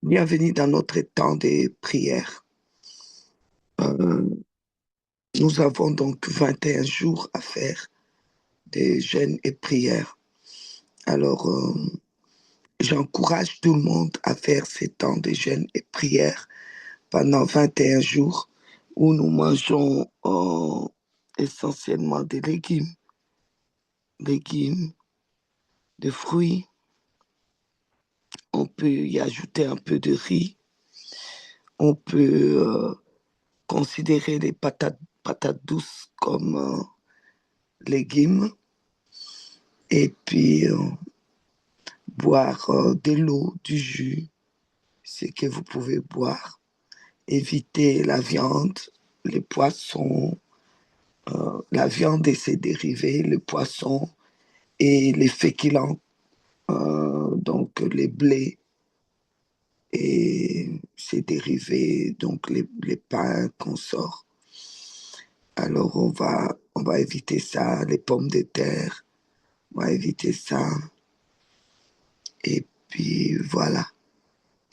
Bienvenue dans notre temps de prière. Euh, Nous avons donc 21 jours à faire de jeûne et prière. Alors, j'encourage tout le monde à faire ces temps de jeûne et prière pendant 21 jours où nous mangeons essentiellement des légumes, des fruits. On peut y ajouter un peu de riz. On peut considérer les patates douces comme légumes. Et puis, boire de l'eau, du jus, ce que vous pouvez boire. Éviter la viande, les poissons, la viande et ses dérivés, le poisson et les féculents, donc les blés et ses dérivés, donc les pains qu'on sort. Alors on va éviter ça, les pommes de terre, on va éviter ça. Et puis voilà.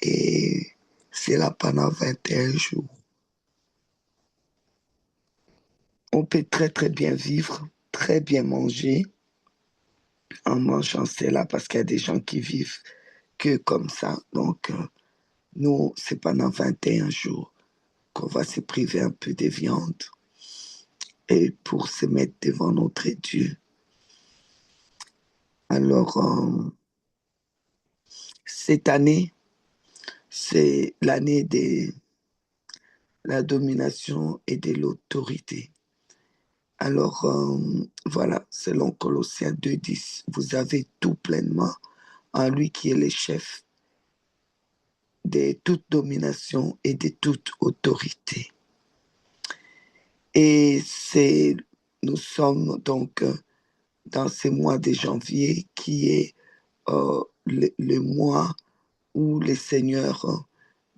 Et c'est là pendant 21 jours. On peut très très bien vivre, très bien manger en mangeant cela parce qu'il y a des gens qui vivent que comme ça. Donc, nous, c'est pendant 21 jours qu'on va se priver un peu de viande et pour se mettre devant notre Dieu. Alors, cette année, c'est l'année de la domination et de l'autorité. Alors, voilà, selon Colossiens 2,10, vous avez tout pleinement en lui qui est le chef de toute domination et de toute autorité. Et nous sommes donc dans ce mois de janvier qui est le mois où le Seigneur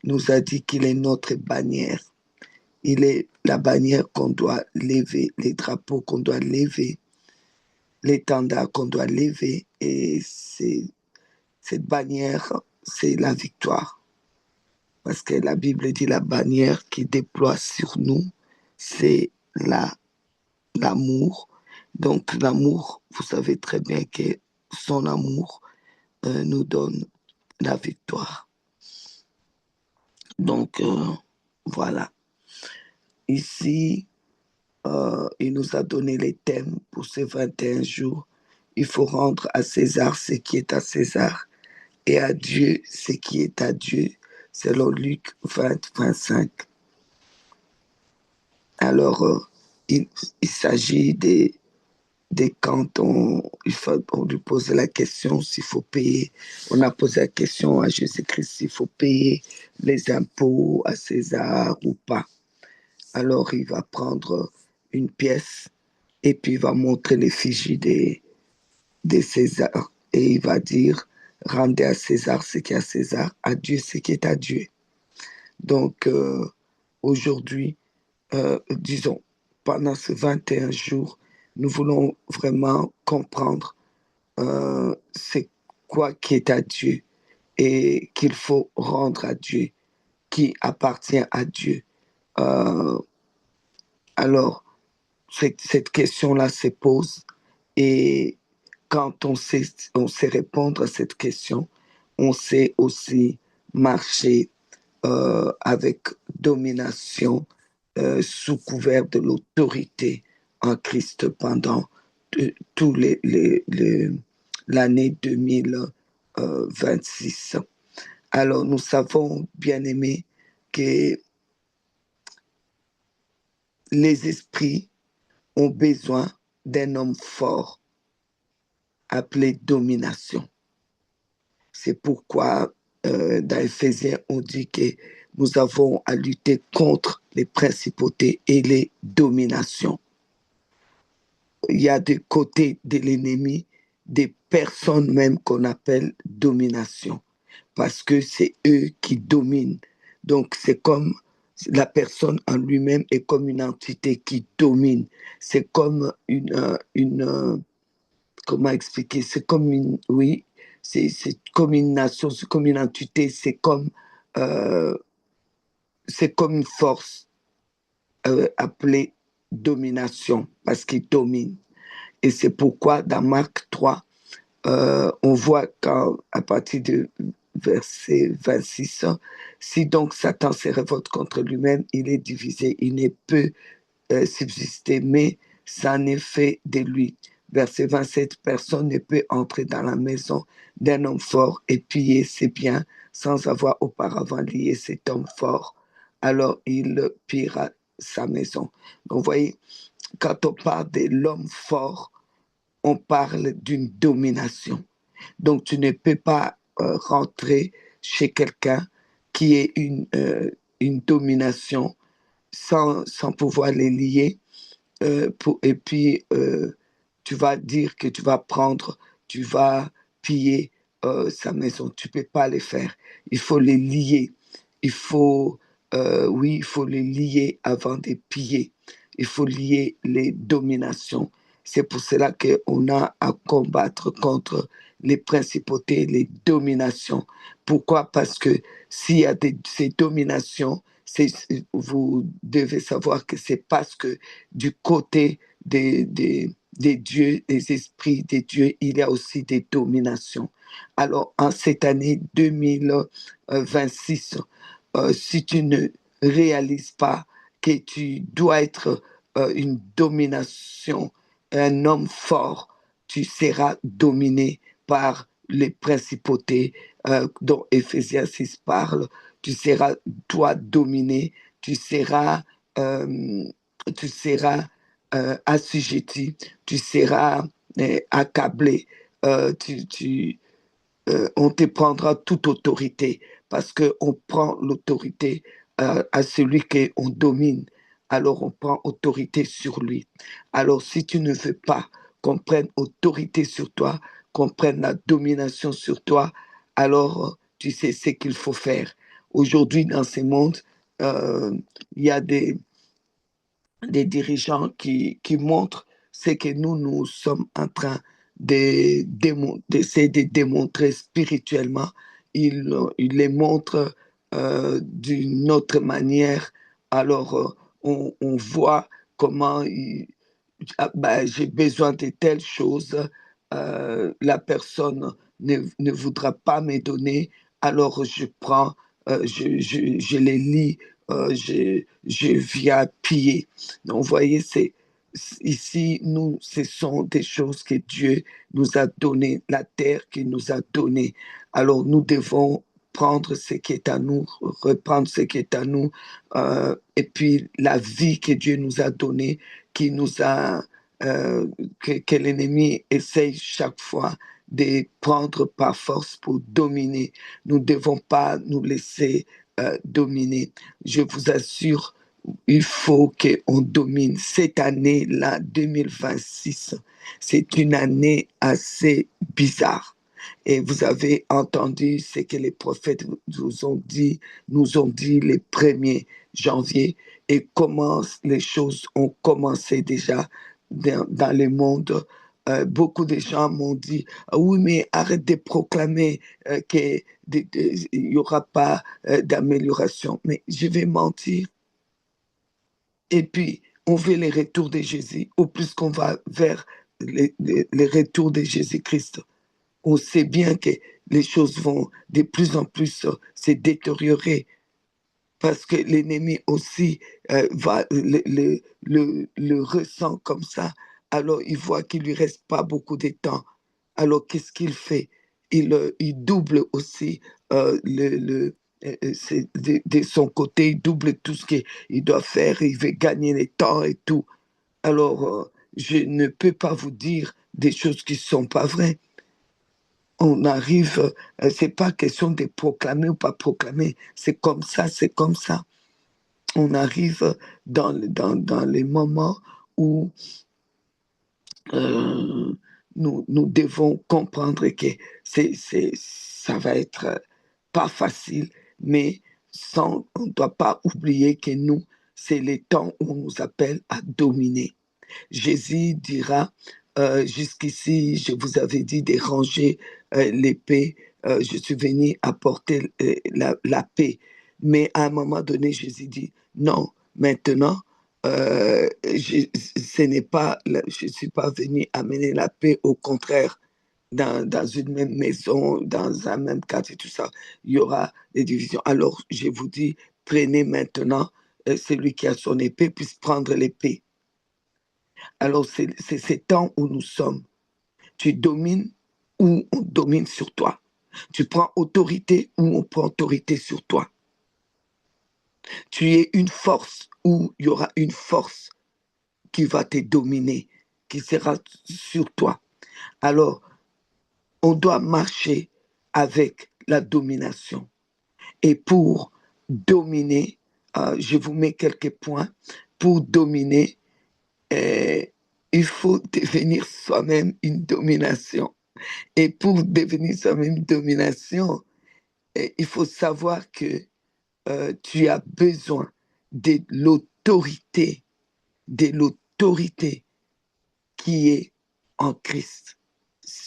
nous a dit qu'il est notre bannière. Il est la bannière qu'on doit lever, les drapeaux qu'on doit lever, l'étendard qu'on doit lever. Et cette bannière, c'est la victoire. Parce que la Bible dit la bannière qui déploie sur nous, c'est l'amour. Donc l'amour, vous savez très bien que son amour nous donne la victoire. Donc voilà. Ici, il nous a donné les thèmes pour ces 21 jours. Il faut rendre à César ce qui est à César et à Dieu ce qui est à Dieu, selon Luc 20, 25. Alors, il s'agit quand on lui pose la question s'il faut payer. On a posé la question à Jésus-Christ s'il faut payer les impôts à César ou pas. Alors, il va prendre une pièce et puis il va montrer l'effigie de César. Et il va dire, rendez à César ce qui est à César, à Dieu ce qui est à Dieu. Donc, aujourd'hui, disons, pendant ces 21 jours, nous voulons vraiment comprendre c'est quoi qui est à Dieu et qu'il faut rendre à Dieu, qui appartient à Dieu. Euh, alors, cette question-là se pose et quand on sait répondre à cette question, on sait aussi marcher avec domination sous couvert de l'autorité en Christ pendant tout l'année 2026. Alors nous savons, bien aimés, que les esprits ont besoin d'un homme fort appelé domination. C'est pourquoi dans Éphésiens, on dit que nous avons à lutter contre les principautés et les dominations. Il y a des côtés de l'ennemi des personnes même qu'on appelle domination, parce que c'est eux qui dominent. Donc c'est comme la personne en lui-même est comme une entité qui domine. C'est comme comment expliquer, c'est comme une, oui, c'est comme une nation, c'est comme une entité, c'est comme euh, c'est comme une force appelée domination, parce qu'il domine. Et c'est pourquoi dans Marc 3, on voit à partir de verset 26, si donc Satan se révolte contre lui-même, il est divisé, il ne peut subsister, mais ça n'est fait de lui. Verset 27, personne ne peut entrer dans la maison d'un homme fort et piller ses biens sans avoir auparavant lié cet homme fort. Alors il pillera sa maison. Donc, vous voyez, quand on parle de l'homme fort, on parle d'une domination. Donc, tu ne peux pas rentrer chez quelqu'un qui est une domination sans pouvoir les lier. Et puis, tu vas dire que tu vas prendre, tu vas piller sa maison. Tu ne peux pas les faire. Il faut les lier. Il faut, oui, il faut les lier avant de piller. Il faut lier les dominations. C'est pour cela qu'on a à combattre contre les principautés, les dominations. Pourquoi? Parce que s'il y a ces dominations, vous devez savoir que c'est parce que du côté des dieux, des esprits des dieux, il y a aussi des dominations. Alors, en cette année 2026, si tu ne réalises pas que tu dois être une domination, un homme fort, tu seras dominé par les principautés dont Éphésiens 6 parle. Tu seras, toi, dominé, tu seras, euh, tu seras assujetti, tu seras accablé, on te prendra toute autorité parce qu'on prend l'autorité à celui qu'on domine. Alors on prend autorité sur lui. Alors si tu ne veux pas qu'on prenne autorité sur toi, qu'on prenne la domination sur toi, alors tu sais ce qu'il faut faire. Aujourd'hui, dans ce monde, il y a des dirigeants qui montrent ce que nous sommes en train d'essayer de démontrer spirituellement. Ils les montrent d'une autre manière. Alors, on voit comment j'ai besoin de telles choses. La personne ne voudra pas me donner, alors je prends, je les lis, je viens piller. Donc, vous voyez, ici, nous, ce sont des choses que Dieu nous a données, la terre qu'il nous a donnée. Alors, nous devons prendre ce qui est à nous, reprendre ce qui est à nous, et puis la vie que Dieu nous a donnée, qui nous a, euh, que l'ennemi essaye chaque fois de prendre par force pour dominer. Nous ne devons pas nous laisser dominer. Je vous assure, il faut qu'on domine. Cette année-là, 2026, c'est une année assez bizarre. Et vous avez entendu ce que les prophètes nous ont dit le 1er janvier et comment les choses ont commencé déjà dans le monde. Beaucoup de gens m'ont dit, ah oui, mais arrête de proclamer qu'il n'y aura pas d'amélioration. Mais je vais mentir. Et puis, on veut les retours de Jésus. Au plus qu'on va vers les retours de Jésus-Christ, on sait bien que les choses vont de plus en plus se détériorer parce que l'ennemi aussi le ressent comme ça. Alors, il voit qu'il lui reste pas beaucoup de temps. Alors, qu'est-ce qu'il fait? Il double aussi de son côté, il double tout ce qu'il doit faire, il veut gagner le temps et tout. Alors, je ne peux pas vous dire des choses qui ne sont pas vraies. On arrive, c'est pas question de proclamer ou pas proclamer, c'est comme ça, c'est comme ça. On arrive dans les moments où euh, nous devons comprendre que ça va être pas facile, mais on ne doit pas oublier que nous, c'est les temps où on nous appelle à dominer. Jésus dira, jusqu'ici, je vous avais dit de ranger l'épée je suis venu apporter la paix. Mais à un moment donné, Jésus dit, non, maintenant, ce n'est pas, je ne suis pas venu amener la paix, au contraire, dans une même maison, dans un même quartier, tout ça, il y aura des divisions. Alors, je vous dis, prenez maintenant, celui qui a son épée puisse prendre l'épée. Alors, c'est ces temps où nous sommes. Tu domines ou on domine sur toi. Tu prends autorité ou on prend autorité sur toi. Tu es une force ou il y aura une force qui va te dominer, qui sera sur toi. Alors, on doit marcher avec la domination. Et pour dominer, je vous mets quelques points. Pour dominer, il faut devenir soi-même une domination. Et pour devenir soi-même une domination, il faut savoir que tu as besoin de l'autorité qui est en Christ.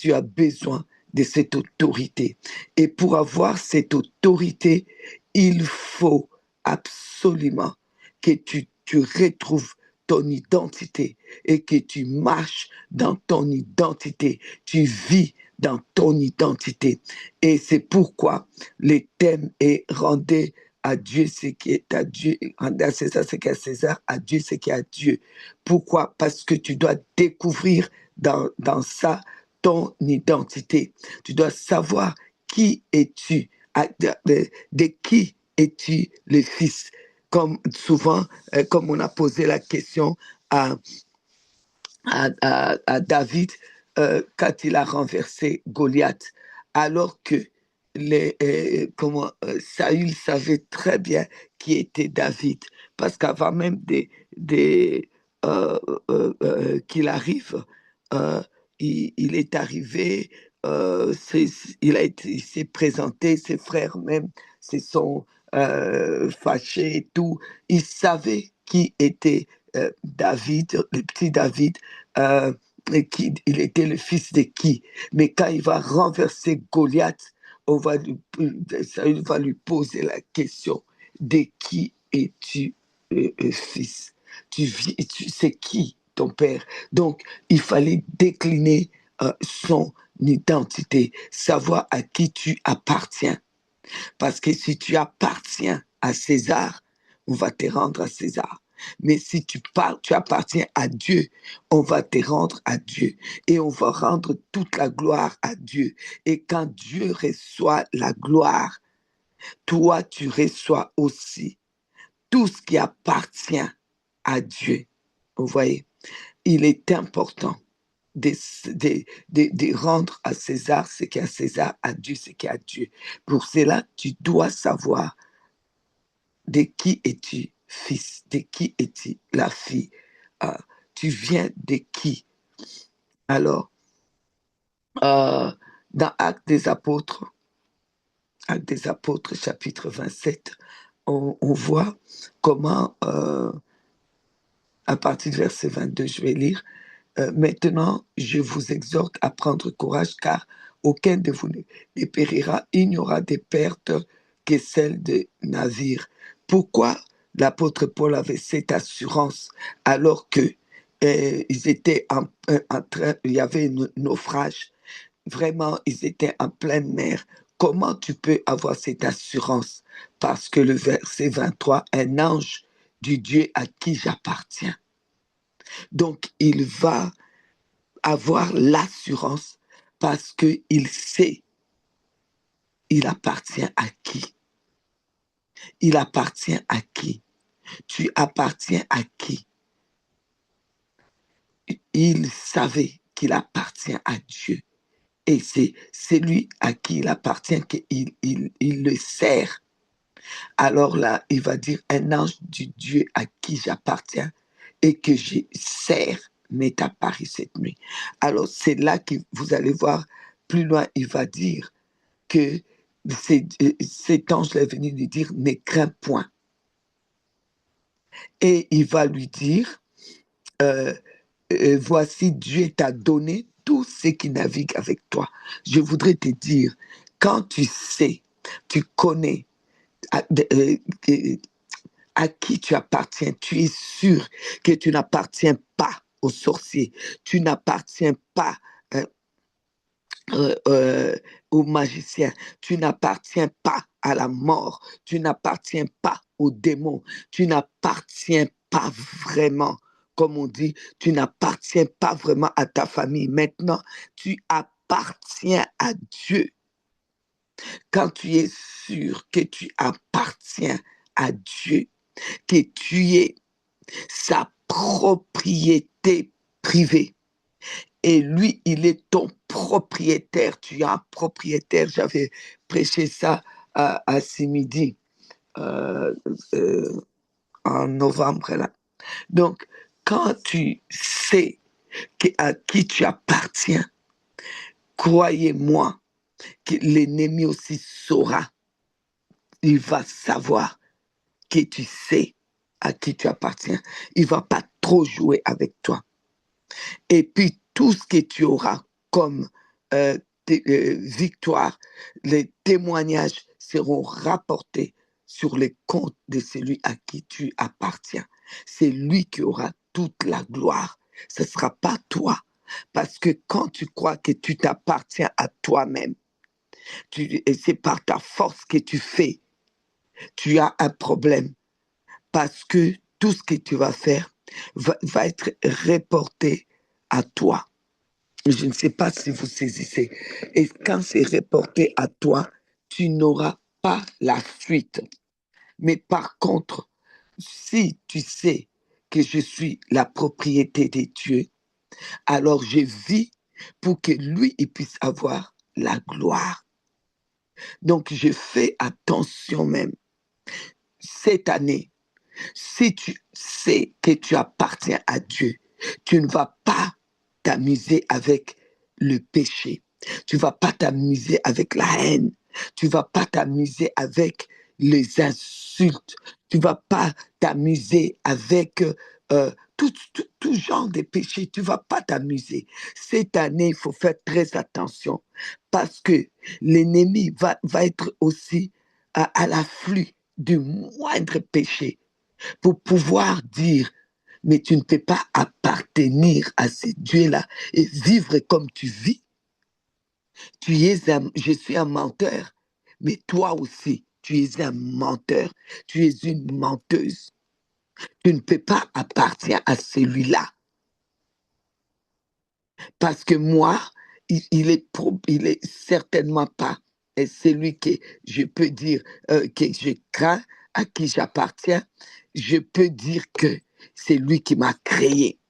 Tu as besoin de cette autorité. Et pour avoir cette autorité, il faut absolument que tu retrouves ton identité et que tu marches dans ton identité. Tu vis dans ton identité. Et c'est pourquoi le thème est rendez à Dieu ce qui est à Dieu, rendez à César ce qui est à César, à Dieu ce qui est à Dieu. Pourquoi? Parce que tu dois découvrir dans ça ton identité. Tu dois savoir qui es-tu, de qui es-tu le fils. Comme souvent, comme on a posé la question à, à David quand il a renversé Goliath, alors que Saül savait très bien qui était David, parce qu'avant même euh, qu'il arrive, euh, il est arrivé, il s'est présenté, ses frères même se sont fâchés et tout. Il savait qui était David, le petit David, euh, il était le fils de qui. Mais quand il va renverser Goliath, Saül va lui poser la question, de qui es-tu fils? C'est qui ton père? Donc, il fallait décliner son identité, savoir à qui tu appartiens. Parce que si tu appartiens à César, on va te rendre à César. Mais si tu appartiens à Dieu, on va te rendre à Dieu. Et on va rendre toute la gloire à Dieu. Et quand Dieu reçoit la gloire, toi, tu reçois aussi tout ce qui appartient à Dieu. Vous voyez, il est important de rendre à César ce qui est à César, à Dieu ce qui est à Dieu. Pour cela, tu dois savoir de qui es-tu fils, de qui es-tu la fille, euh, tu viens de qui. Alors, dans Actes des Apôtres, chapitre 27, on voit comment, à partir du verset 22, je vais lire, maintenant, je vous exhorte à prendre courage, car aucun de vous ne périra. Il n'y aura des pertes que celles des navires. Pourquoi l'apôtre Paul avait cette assurance alors que ils étaient en train, il y avait un naufrage, vraiment, ils étaient en pleine mer. Comment tu peux avoir cette assurance? Parce que le verset 23, un ange du Dieu à qui j'appartiens. Donc, il va avoir l'assurance parce qu'il sait, il appartient à qui. Il appartient à qui. Tu appartiens à qui. Il savait qu'il appartient à Dieu. Et c'est celui à qui il appartient qu'il le sert. Alors là, il va dire, un ange du Dieu à qui j'appartiens et que je sers m'est apparu cette nuit. Alors c'est là que vous allez voir, plus loin, il va dire que cet ange est venu lui dire, ne crains point. Et il va lui dire, euh, voici, Dieu t'a donné tout ce qui navigue avec toi. Je voudrais te dire, Quand tu sais, tu connais à, à qui tu appartiens, tu es sûr que tu n'appartiens pas aux sorciers, tu n'appartiens pas euh, aux magiciens, tu n'appartiens pas à la mort, tu n'appartiens pas aux démons, tu n'appartiens pas vraiment, comme on dit, tu n'appartiens pas vraiment à ta famille. Maintenant, tu appartiens à Dieu. Quand tu es sûr que tu appartiens à Dieu, que tu es sa propriété privée, et lui, il est ton propriétaire. Tu es un propriétaire. J'avais prêché ça à Simidi euh, euh, en novembre. Là. Donc, quand tu sais à qui tu appartiens, croyez-moi que l'ennemi aussi saura. Il va savoir que tu sais à qui tu appartiens. Il ne va pas trop jouer avec toi. Et puis, tout ce que tu auras comme euh, victoire, les témoignages seront rapportés sur les comptes de celui à qui tu appartiens. C'est lui qui aura toute la gloire. Ce ne sera pas toi. Parce que quand tu crois que tu t'appartiens à toi-même, et c'est par ta force que tu fais, tu as un problème. Parce que tout ce que tu vas faire va être reporté à toi. Je ne sais pas si vous saisissez. Et quand c'est reporté à toi, tu n'auras pas la suite. Mais par contre, si tu sais que je suis la propriété de Dieu, alors je vis pour que lui, il puisse avoir la gloire. Donc, je fais attention même. Cette année, si tu sais que tu appartiens à Dieu, tu ne vas pas t'amuser avec le péché. Tu ne vas pas t'amuser avec la haine. Tu ne vas pas t'amuser avec les insultes. Tu ne vas pas t'amuser avec tout genre de péché. Tu ne vas pas t'amuser. Cette année, il faut faire très attention parce que l'ennemi va être aussi à l'afflux du moindre péché pour pouvoir dire, mais tu ne peux pas appartenir à ce Dieu-là et vivre comme tu vis. Je suis un menteur, mais toi aussi, tu es un menteur, tu es une menteuse. Tu ne peux pas appartenir à celui-là. Parce que moi, il est certainement pas celui que je peux dire que je crains, à qui j'appartiens. Je peux dire que c'est lui qui m'a créé.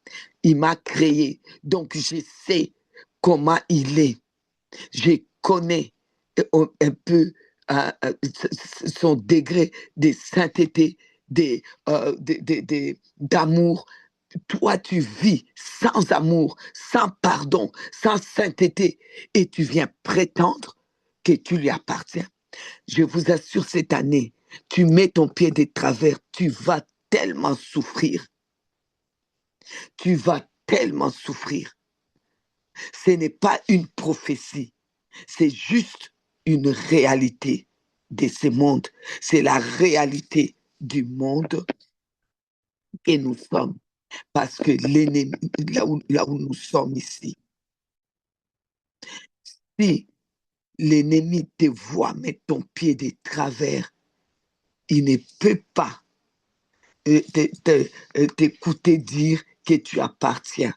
Il m'a créé. Donc, je sais comment il est. Je connais un peu son degré de sainteté, d'amour. Toi, tu vis sans amour, sans pardon, sans sainteté, et tu viens prétendre que tu lui appartiens. Je vous assure, cette année, tu mets ton pied de travers, tu vas tellement souffrir. Tu vas tellement souffrir. Ce n'est pas une prophétie, c'est juste une réalité de ce monde. C'est la réalité du monde que nous sommes. Parce que l'ennemi, là où nous sommes ici, si l'ennemi te voit mettre ton pied de travers, il ne peut pas t'écouter dire que tu appartiens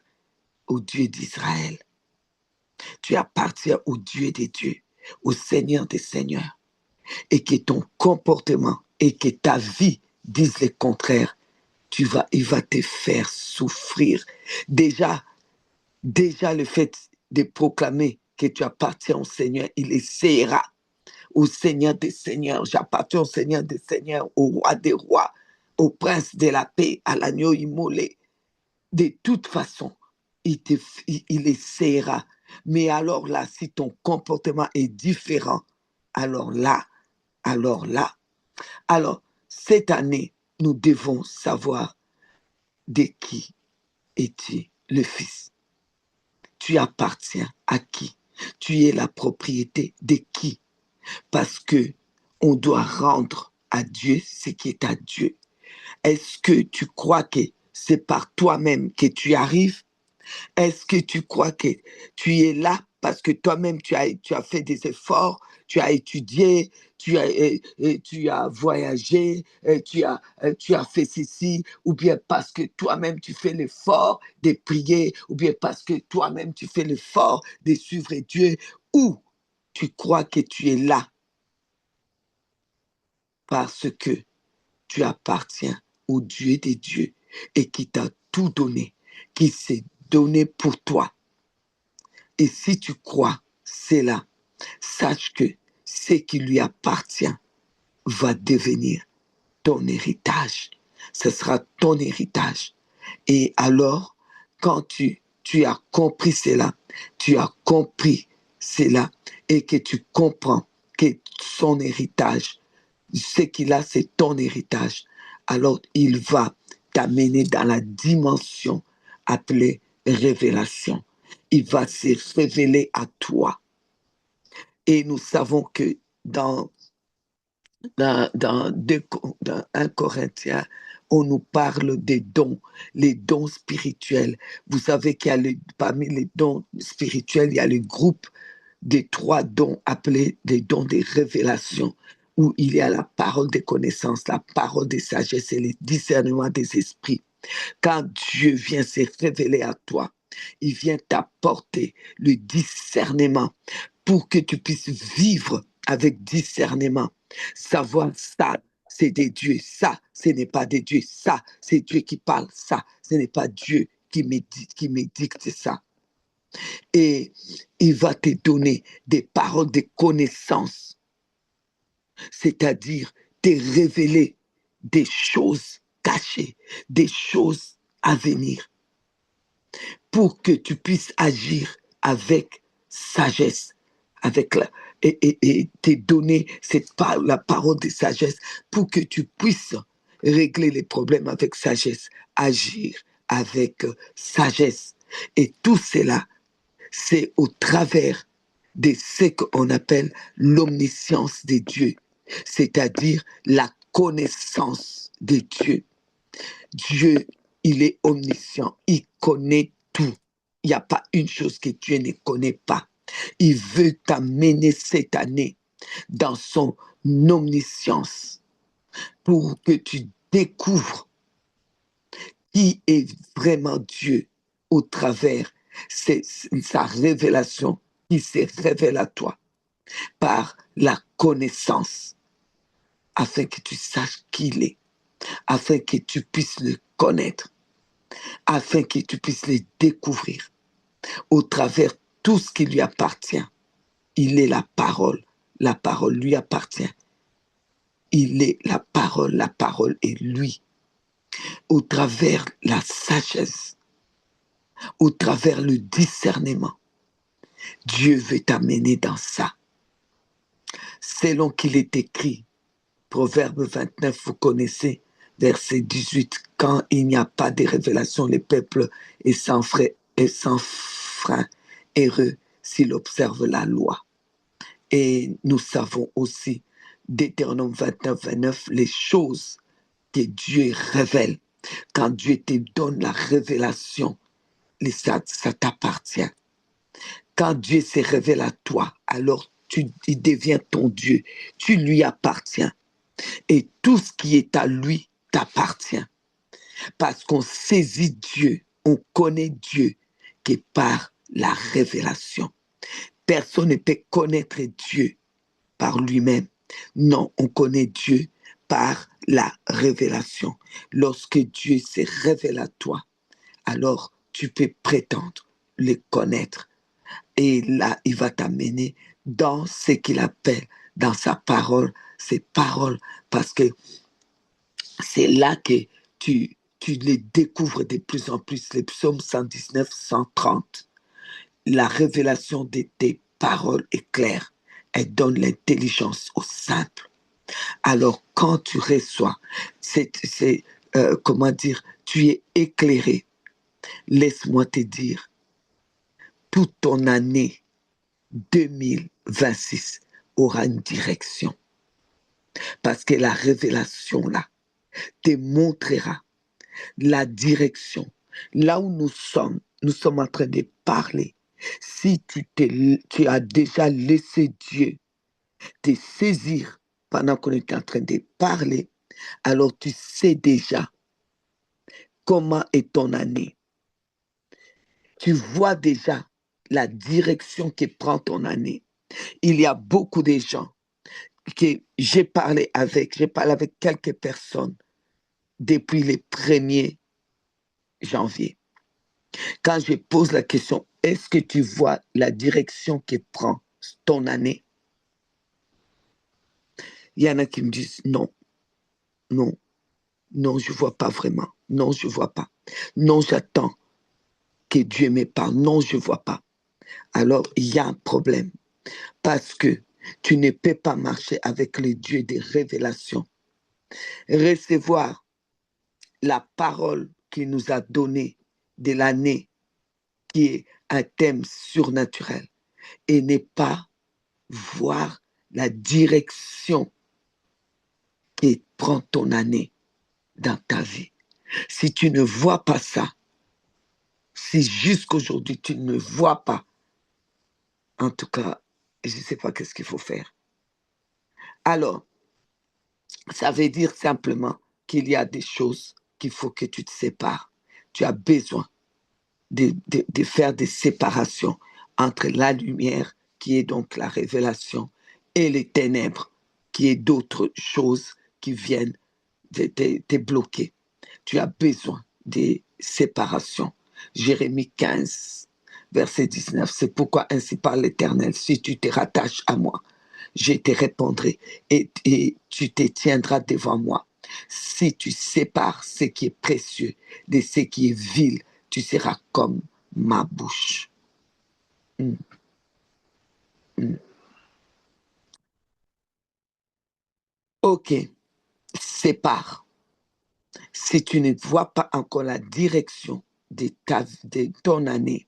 au Dieu d'Israël. Tu appartiens au Dieu des dieux, au Seigneur des seigneurs. Et que ton comportement et que ta vie disent le contraire, il va te faire souffrir. Déjà, déjà le fait de proclamer que tu appartiens au Seigneur, il essaiera au Seigneur des seigneurs. J'appartiens au Seigneur des seigneurs, au roi des rois, au prince de la paix, à l'agneau immolé. De toute façon, il essaiera. Mais alors là, si ton comportement est différent, alors là, alors là, alors cette année, nous devons savoir de qui es-tu le fils. Tu appartiens à qui? Tu es la propriété de qui? parce que on doit rendre à Dieu ce qui est à Dieu. Est-ce que tu crois que c'est par toi-même que tu arrives? Est-ce que tu crois que tu es là parce que toi-même tu as fait des efforts, tu as étudié, tu as voyagé, tu as fait ceci, ou bien parce que toi-même tu fais l'effort de prier, ou bien parce que toi-même tu fais l'effort de suivre Dieu, ou tu crois que tu es là parce que tu appartiens au Dieu des dieux et qui t'a tout donné, qui s'est donné pour toi. Et si tu crois cela, sache que ce qui lui appartient va devenir ton héritage. Ce sera ton héritage. Et alors, quand tu as compris cela, tu as compris cela et que tu comprends que son héritage, ce qu'il a, c'est ton héritage, alors il va t'amener dans la dimension appelée révélation. Il va se révéler à toi. Et nous savons que dans, dans 1 Corinthiens, on nous parle des dons, les dons spirituels. Vous savez qu'il y a parmi les dons spirituels, il y a le groupe des 3 dons appelés des dons des révélations, où il y a la parole des connaissances, la parole des sagesses et le discernement des esprits. Quand Dieu vient se révéler à toi, il vient t'apporter le discernement pour que tu puisses vivre avec discernement. Savoir ça, c'est des dieux, ça, ce n'est pas des dieux, ça, c'est Dieu qui parle, ça, ce n'est pas Dieu qui m'édicte ça. Et il va te donner des paroles de connaissance, c'est-à-dire te révéler des choses cachées, des choses à venir, pour que tu puisses agir avec sagesse, avec et te donner la parole de sagesse pour que tu puisses régler les problèmes avec sagesse, agir avec sagesse. Et tout cela, c'est au travers de ce qu'on appelle l'omniscience de Dieu, c'est-à-dire la connaissance de Dieu. Dieu, il est omniscient, il connaît tout. Il n'y a pas une chose que Dieu ne connaît pas. Il veut t'amener cette année dans son omniscience pour que tu découvres qui est vraiment Dieu au travers sa révélation qui se révèle à toi par la connaissance, afin que tu saches qui il est, afin que tu puisses le connaître, afin que tu puisses le découvrir au travers tout ce qui lui appartient. Il est la parole lui appartient. Il est la parole est lui. Au travers la sagesse, au travers le discernement, Dieu veut t'amener dans ça. Selon qu'il est écrit, Proverbe 29, vous connaissez, verset 18, quand il n'y a pas de révélation, le peuple est sans frein, heureux s'il observe la loi. Et nous savons aussi, Deutéronome 29, 29, les choses que Dieu révèle. Quand Dieu te donne la révélation, ça t'appartient. Quand Dieu se révèle à toi, alors il devient ton Dieu. Tu lui appartiens. Et tout ce qui est à lui t'appartient. Parce qu'on saisit Dieu, on connaît Dieu que par la révélation. Personne ne peut connaître Dieu par lui-même. Non, on connaît Dieu par la révélation. Lorsque Dieu se révèle à toi, alors tu peux prétendre le connaître. Et là, il va t'amener dans ce qu'il appelle, dans sa parole, ses paroles, parce que c'est là que tu les découvres de plus en plus. Les psaumes 119, 130. La révélation de tes paroles est claire. Elle donne l'intelligence au simple. Alors, quand tu reçois, comment dire, tu es éclairé. Laisse-moi te dire, toute ton année 2026 aura une direction. Parce que la révélation, là, te montrera la direction. Là où nous sommes en train de parler. Si tu as déjà laissé Dieu te saisir pendant qu'on est en train de parler, alors tu sais déjà comment est ton année. Tu vois déjà la direction que prend ton année. Il y a beaucoup de gens que j'ai parlé avec quelques personnes depuis le 1er janvier. Quand je pose la question, est-ce que tu vois la direction que prend ton année? Il y en a qui me disent non, non, non, je ne vois pas vraiment. Non, je ne vois pas. Non, j'attends que Dieu me parle. Non, je ne vois pas. Alors, il y a un problème. Parce que tu ne peux pas marcher avec le Dieu des révélations. Recevoir la parole qu'il nous a donnée de l'année, qui est un thème surnaturel, et ne pas voir la direction qui prend ton année dans ta vie. Si tu ne vois pas ça, si jusqu'aujourd'hui tu ne vois pas, en tout cas, je ne sais pas qu'est-ce qu'il faut faire. Alors, ça veut dire simplement qu'il y a des choses qu'il faut que tu te sépares. Tu as besoin de faire des séparations entre la lumière, qui est donc la révélation, et les ténèbres, qui est d'autres choses qui viennent te bloquer. Tu as besoin de séparation. Jérémie 15, verset 19, c'est pourquoi ainsi parle l'Éternel, si tu te rattaches à moi, je te répondrai et tu te tiendras devant moi. Si tu sépares ce qui est précieux de ce qui est vil, tu seras comme ma bouche. Mm. Mm. Ok, sépare. Si tu ne vois pas encore la direction de ton année,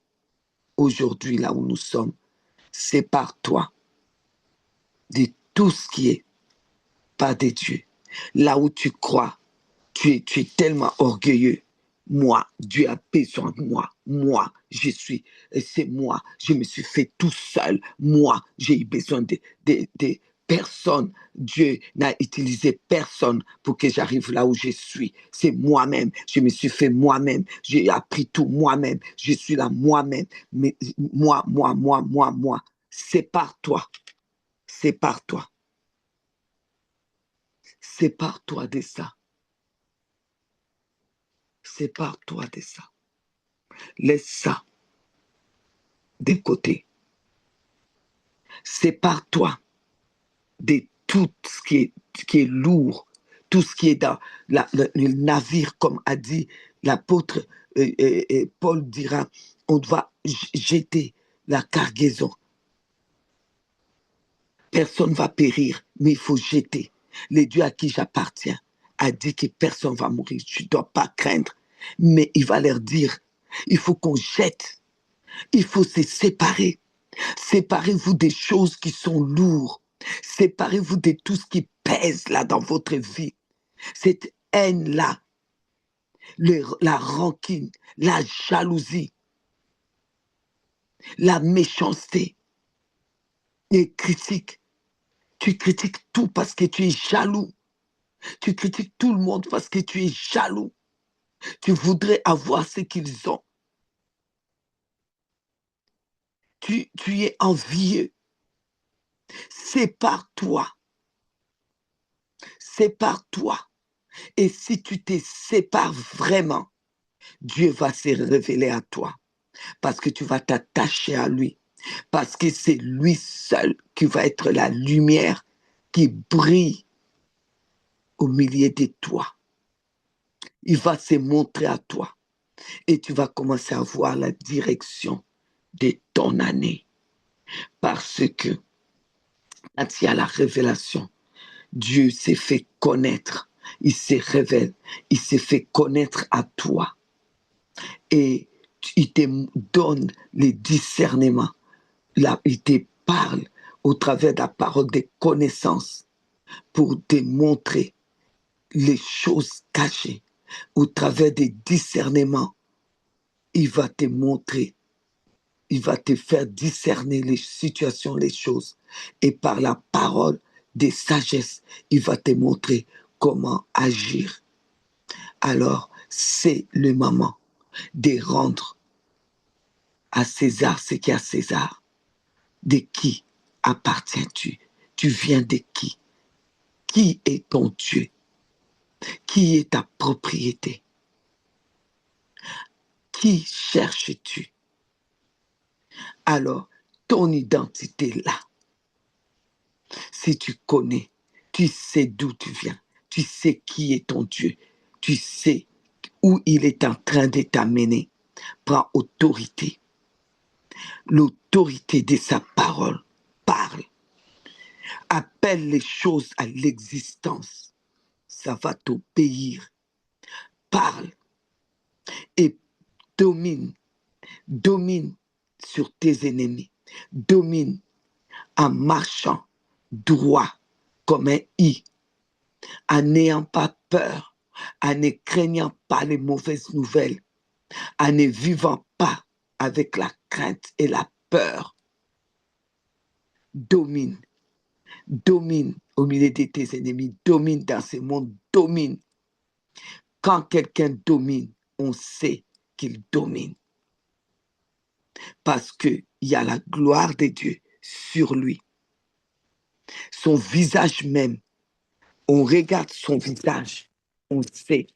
aujourd'hui, là où nous sommes, sépare-toi de tout ce qui est pas de Dieu. Là où tu crois, tu es tellement orgueilleux. Moi, Dieu a besoin de moi. Moi, c'est moi. Je me suis fait tout seul. Moi, j'ai eu besoin de personne. Dieu n'a utilisé personne pour que j'arrive là où je suis. C'est moi-même. Je me suis fait moi-même. J'ai appris tout moi-même. Je suis là moi-même. Mais moi. Sépare-toi. Sépare-toi. Sépare-toi de ça. Sépare-toi de ça. Laisse ça de côté. Sépare-toi de tout ce qui est lourd, tout ce qui est dans le navire, comme a dit l'apôtre Paul dira, on doit jeter la cargaison. Personne ne va périr, mais il faut jeter. Le Dieu à qui j'appartiens a dit que personne ne va mourir. Tu ne dois pas craindre. Mais il va leur dire, il faut qu'on jette. Il faut se séparer. Séparez-vous des choses qui sont lourdes. Séparez-vous de tout ce qui pèse là dans votre vie. Cette haine-là, la rancune, la jalousie, la méchanceté, les critiques. Tu critiques tout parce que tu es jaloux. Tu critiques tout le monde parce que tu es jaloux. Tu voudrais avoir ce qu'ils ont. Tu es envieux. Sépare-toi. Sépare-toi. Et si tu te sépares vraiment, Dieu va se révéler à toi. Parce que tu vas t'attacher à lui. Parce que c'est lui seul qui va être la lumière qui brille au milieu de toi. Il va se montrer à toi. Et tu vas commencer à voir la direction de ton année. Parce que quand il y a la révélation, Dieu s'est fait connaître. Il se révèle. Il s'est fait connaître à toi. Et il te donne les discernements. Là, il te parle au travers de la parole des connaissances, pour te montrer les choses cachées, au travers des discernements. Il va te montrer, il va te faire discerner les situations, les choses. Et par la parole des sagesses, il va te montrer comment agir. Alors, c'est le moment de rendre à César ce qui est à César. De qui appartiens-tu? Tu viens de qui? Qui est ton Dieu? Qui est ta propriété? Qui cherches-tu? Alors, ton identité là, si tu connais, tu sais d'où tu viens, tu sais qui est ton Dieu, tu sais où il est en train de t'amener. Prends autorité. L'autorité de sa parole. Parle. Appelle les choses à l'existence. Ça va t'obéir. Parle et domine. Domine sur tes ennemis. Domine en marchant droit comme un i, en n'ayant pas peur, en ne craignant pas les mauvaises nouvelles, en ne vivant pas avec la crainte et la peur. Domine, domine au milieu de tes ennemis, domine dans ce monde, domine. Quand quelqu'un domine, on sait qu'il domine. Parce qu'il y a la gloire de Dieu sur lui. Son visage même, on regarde son visage, on sait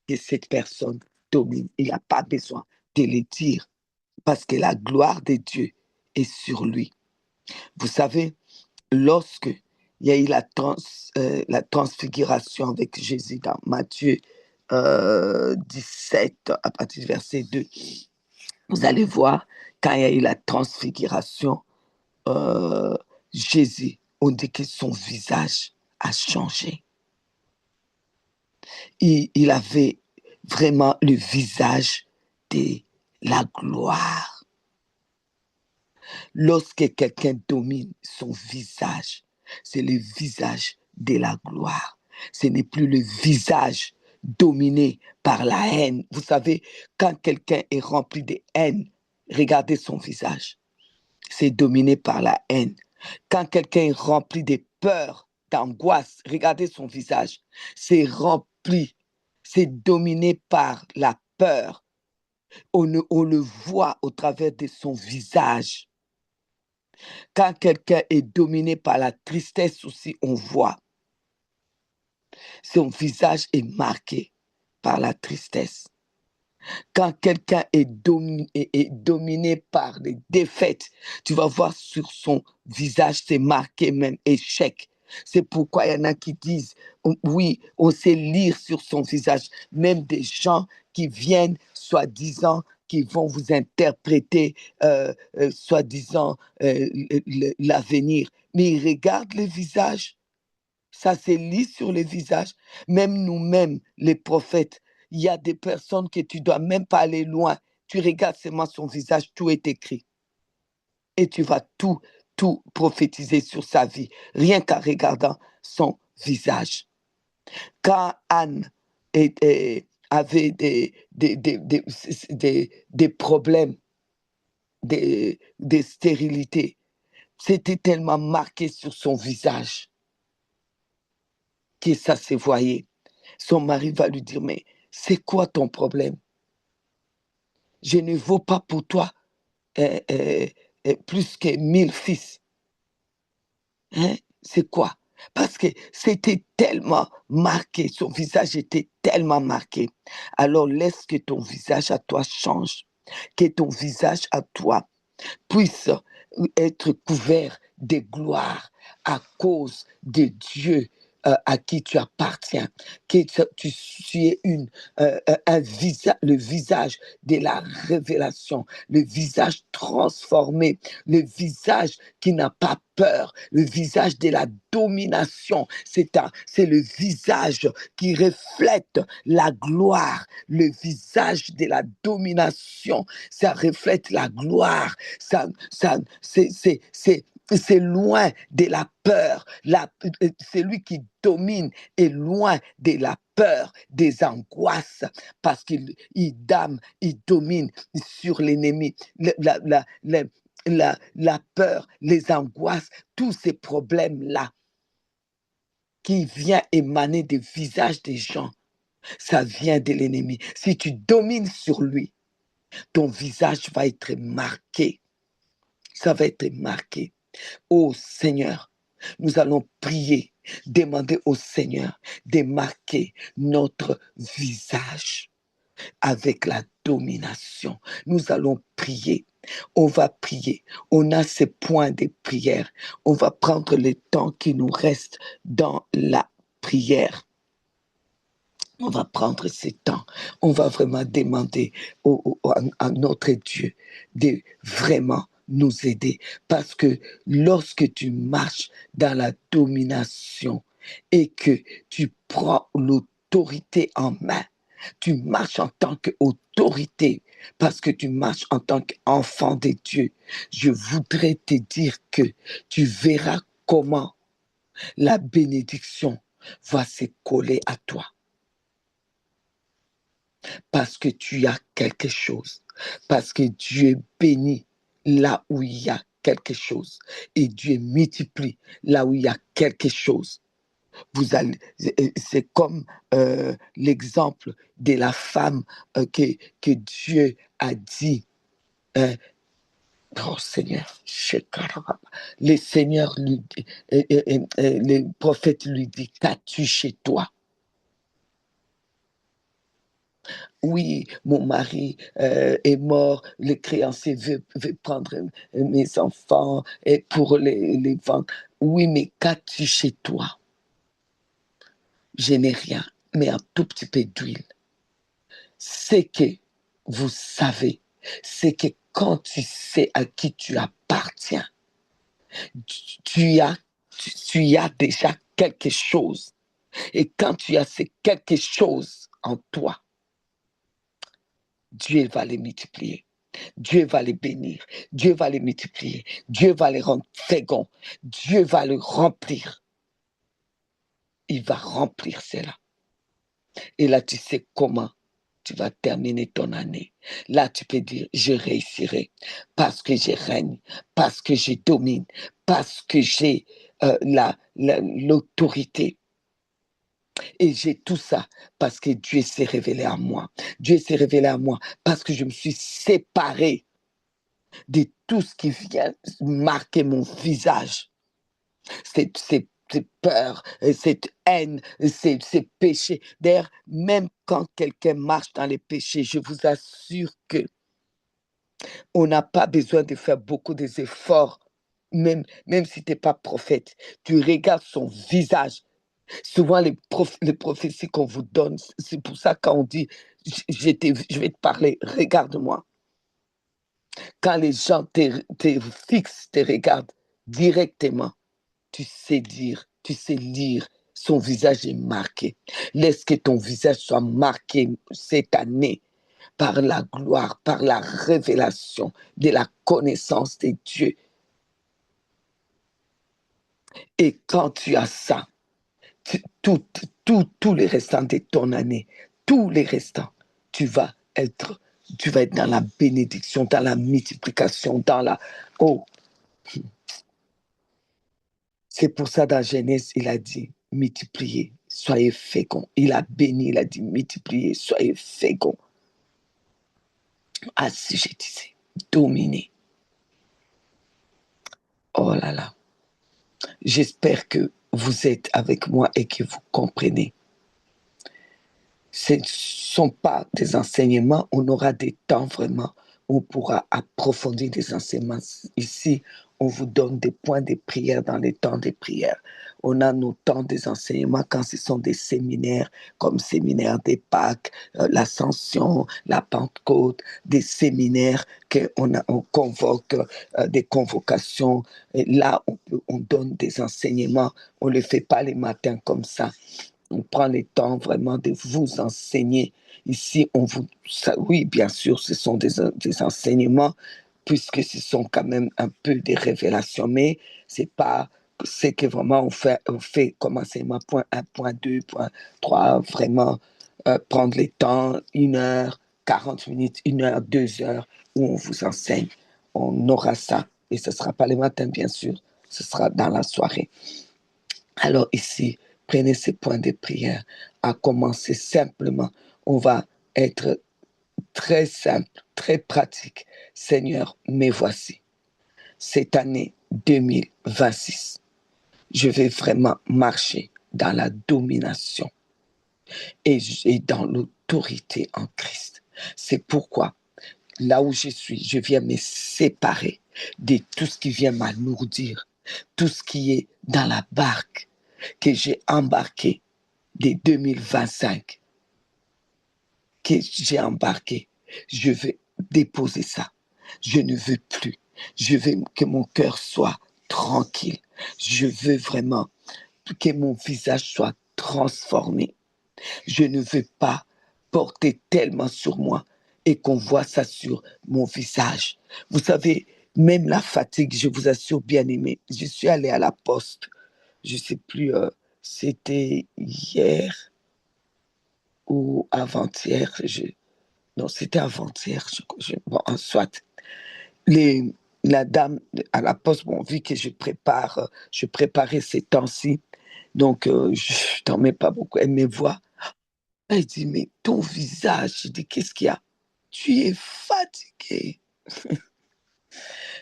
que cette personne domine. Il n'a pas besoin de le dire parce que la gloire de Dieu est sur lui. Vous savez, lorsque il y a eu la transfiguration avec Jésus dans Matthieu 17, à partir du verset 2, vous allez voir, quand il y a eu la transfiguration, euh, Jésus, on dit que son visage a changé. Il avait vraiment le visage de la gloire. Lorsque quelqu'un domine son visage, c'est le visage de la gloire. Ce n'est plus le visage dominé par la haine. Vous savez, quand quelqu'un est rempli de haine, regardez son visage. C'est dominé par la haine. Quand quelqu'un est rempli de peur, d'angoisse, regardez son visage. C'est rempli, c'est dominé par la peur. On le voit au travers de son visage. Quand quelqu'un est dominé par la tristesse aussi, on voit. Son visage est marqué par la tristesse. Quand quelqu'un est dominé par les défaites, tu vas voir sur son visage, c'est marqué même échec. C'est pourquoi il y en a qui disent, oui, on sait lire sur son visage, même des gens qui viennent, soi-disant, qui vont vous interpréter, soi-disant, l'avenir. Mais ils regardent le visage, ça se lit sur le visage. Même nous-mêmes, les prophètes, il y a des personnes que tu ne dois même pas aller loin. Tu regardes seulement son visage, tout est écrit. Et tu vas tout prophétiser sur sa vie, rien qu'en regardant son visage. Quand Anne avait des problèmes de stérilité, c'était tellement marqué sur son visage que ça se voyait. Son mari va lui dire, mais c'est quoi ton problème? Je ne vaux pas pour toi plus que 1000 fils. Hein? C'est quoi? Parce que c'était tellement marqué, son visage était tellement marqué. Alors laisse que ton visage à toi change, que ton visage à toi puisse être couvert de gloire à cause de Dieu à qui tu appartiens, que tu es le visage de la révélation, le visage transformé, le visage qui n'a pas peur, le visage de la domination. C'est le visage qui reflète la gloire, le visage de la domination. Ça reflète la gloire. C'est c'est loin de la peur. Celui qui domine est loin de la peur, des angoisses, parce qu'il dame, il domine sur l'ennemi. La peur, les angoisses, tous ces problèmes-là qui viennent émaner des visages des gens, ça vient de l'ennemi. Si tu domines sur lui, ton visage va être marqué. Ça va être marqué. Oh Seigneur, nous allons prier, demander au Seigneur de marquer notre visage avec la domination. Nous allons prier. On va prier. On a ces points de prière. On va prendre le temps qui nous reste dans la prière. On va prendre ce temps. On va vraiment demander à notre Dieu de vraiment nous aider. Parce que lorsque tu marches dans la domination et que tu prends l'autorité en main, tu marches en tant qu'autorité, parce que tu marches en tant qu'enfant de Dieu. Je voudrais te dire que tu verras comment la bénédiction va se coller à toi. Parce que tu as quelque chose. Parce que Dieu bénit là où il y a quelque chose. Et Dieu multiplie là où il y a quelque chose. C'est comme l'exemple de la femme que Dieu a dit. Oh Seigneur, le Seigneur lui dit, le prophète lui dit, qu'as-tu chez toi? Oui, mon mari est mort, le créancier veut prendre mes enfants et pour les vendre. Oui, mais qu'as-tu chez toi? Je n'ai rien, mais un tout petit peu d'huile. C'est que vous savez, c'est que quand tu sais à qui tu appartiens, tu as déjà quelque chose. Et quand tu as ce quelque chose en toi, Dieu va les multiplier. Dieu va les bénir. Dieu va les multiplier. Dieu va les rendre féconds. Dieu va le remplir. Il va remplir cela. Et là, tu sais comment tu vas terminer ton année. Là, tu peux dire, je réussirai parce que je règne, parce que je domine, parce que j'ai l'autorité. Et j'ai tout ça parce que Dieu s'est révélé à moi. Dieu s'est révélé à moi parce que je me suis séparé de tout ce qui vient marquer mon visage. Cette peur, cette haine, ces péchés. D'ailleurs, même quand quelqu'un marche dans les péchés, je vous assure que on n'a pas besoin de faire beaucoup d'efforts. Même si tu n'es pas prophète, tu regardes son visage. Souvent, les prophéties qu'on vous donne, c'est pour ça quand on dit, je vais te parler, regarde-moi. Quand les gens te fixent, te regardent directement, tu sais dire, tu sais lire, son visage est marqué. Laisse que ton visage soit marqué cette année par la gloire, par la révélation de la connaissance de Dieu. Et quand tu as ça, tous les restants de ton année, tous les restants, tu vas être, tu vas être dans la bénédiction, dans la multiplication, dans la... Oh, c'est pour ça dans Genèse, il a dit, multipliez, soyez féconds. Il a béni, il a dit, multipliez, soyez féconds. Assujettissez, dominez. Oh là là. J'espère que vous êtes avec moi et que vous comprenez. Ce ne sont pas des enseignements, on aura des temps vraiment où on pourra approfondir des enseignements. Ici, on vous donne des points de prière dans les temps de prière. On a nos temps des enseignements quand ce sont des séminaires, comme séminaire des Pâques, l'Ascension, la Pentecôte, des séminaires qu'on convoque, des convocations. Et là, on donne des enseignements. On ne le fait pas les matins comme ça. On prend le temps vraiment de vous enseigner. Ici, oui, bien sûr, ce sont des enseignements puisque ce sont quand même un peu des révélations, mais c'est pas c'est que vraiment on fait comme enseignement point 1, point 2, point 3, vraiment prendre les temps, 1 heure, 40 minutes, 1 heure, 2 heures, où on vous enseigne. On aura ça. Et ce ne sera pas le matin, bien sûr, ce sera dans la soirée. Alors ici, prenez ces points de prière à commencer simplement. On va être très simple, très pratique. Seigneur, me voici. Cette année 2026, je vais vraiment marcher dans la domination et dans l'autorité en Christ. C'est pourquoi, là où je suis, je viens me séparer de tout ce qui vient m'alourdir, tout ce qui est dans la barque que j'ai embarqué de 2025, que j'ai embarqué. Je veux déposer ça. Je ne veux plus. Je veux que mon cœur soit tranquille. Je veux vraiment que mon visage soit transformé. Je ne veux pas porter tellement sur moi et qu'on voit ça sur mon visage. Vous savez, même la fatigue, je vous assure, bien aimé, je suis allée à la poste. Je ne sais plus, c'était hier ou avant-hier. Non, c'était avant-hier. Bon, soit. Les, la dame à la poste, bon, vu que je préparais ces temps-ci, donc je n'en mets pas beaucoup. Elle me voit. Elle dit, mais ton visage, je dis, qu'est-ce qu'il y a? Tu es fatigué.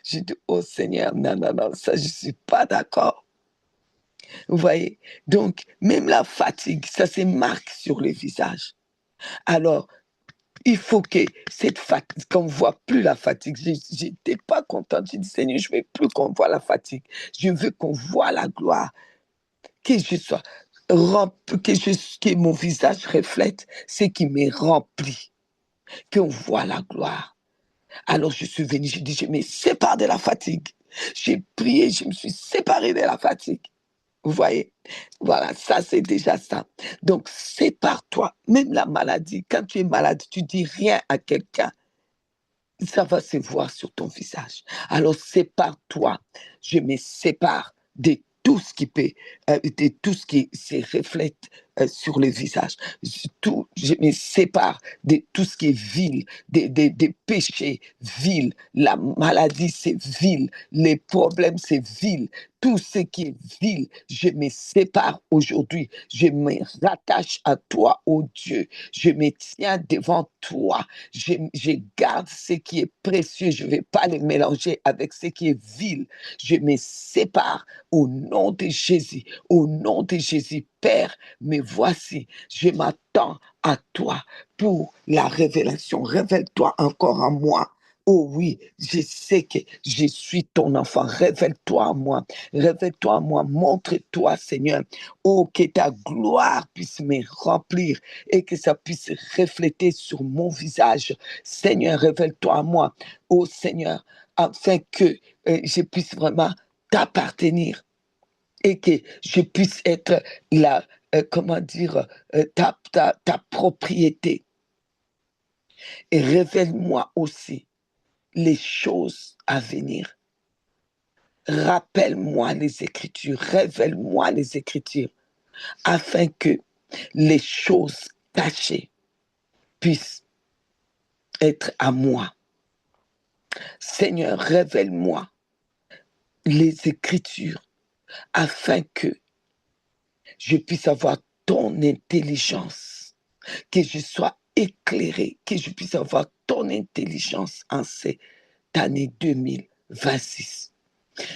Je dis, oh Seigneur, non, non, non, ça, je ne suis pas d'accord. Vous voyez? Donc, même la fatigue, ça se marque sur le visage. Alors, il faut que cette fatigue, qu'on ne voit plus la fatigue. Je n'étais pas contente. J'ai dit, Seigneur, je ne veux plus qu'on voit la fatigue. Je veux qu'on voit la gloire. Que je sois rempli, que mon visage reflète ce qui m'est rempli. Qu'on voit la gloire. Alors je suis venue, j'ai dit, je me sépare de la fatigue. J'ai prié, je me suis séparée de la fatigue. Vous voyez? Voilà, ça c'est déjà ça. Donc sépare-toi. Même la maladie, quand tu es malade, tu dis rien à quelqu'un, ça va se voir sur ton visage. Alors sépare-toi. Je me sépare de tout ce qui peut, de tout ce qui se reflète sur le visage. Je me sépare de tout ce qui est vil, des péchés vils. La maladie, c'est vil. Les problèmes, c'est vil. Tout ce qui est vil, je me sépare aujourd'hui. Je me rattache à toi, ô Dieu. Je me tiens devant toi. Je garde ce qui est précieux. Je ne vais pas les mélanger avec ce qui est vil. Je me sépare au nom de Jésus. Au nom de Jésus, Père, me voici. Je m'attends à toi pour la révélation. Révèle-toi encore à moi. Oh oui, je sais que je suis ton enfant. Révèle-toi à moi. Révèle-toi à moi. Montre-toi, Seigneur. Oh, que ta gloire puisse me remplir et que ça puisse refléter sur mon visage. Seigneur, révèle-toi à moi. Oh Seigneur, afin que je puisse vraiment t'appartenir et que je puisse être la, comment dire, ta propriété. Et révèle-moi aussi les choses à venir. Rappelle-moi les Écritures, révèle-moi les Écritures, afin que les choses cachées puissent être à moi. Seigneur, révèle-moi les Écritures, afin que je puisse avoir ton intelligence, que je sois éclairé, que je puisse avoir ton intelligence en cette année 2026,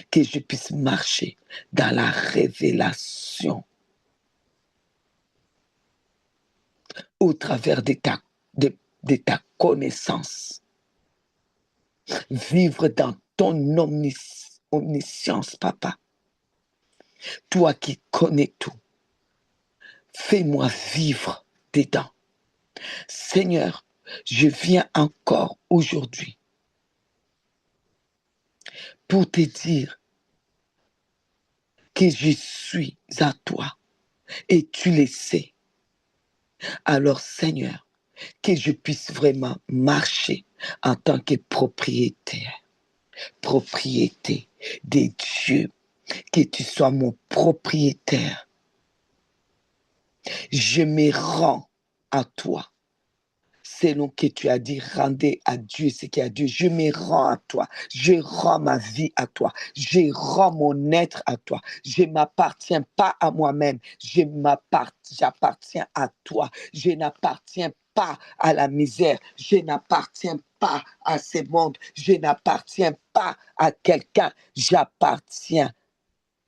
que je puisse marcher dans la révélation au travers de ta connaissance, vivre dans ton omniscience, papa, toi qui connais tout, fais-moi vivre dedans. Seigneur, je viens encore aujourd'hui pour te dire que je suis à toi et tu le sais. Alors Seigneur, que je puisse vraiment marcher en tant que propriétaire. propriété des dieux, que tu sois mon propriétaire. Je me rends à toi. Selon que tu as dit, rendez à Dieu ce qu'il a dit. Je me rends à toi. Je rends ma vie à toi. Je rends mon être à toi. Je ne m'appartiens pas à moi-même. J'appartiens à toi. Je n'appartiens pas à la misère. Je n'appartiens pas à ce monde. Je n'appartiens pas à quelqu'un. J'appartiens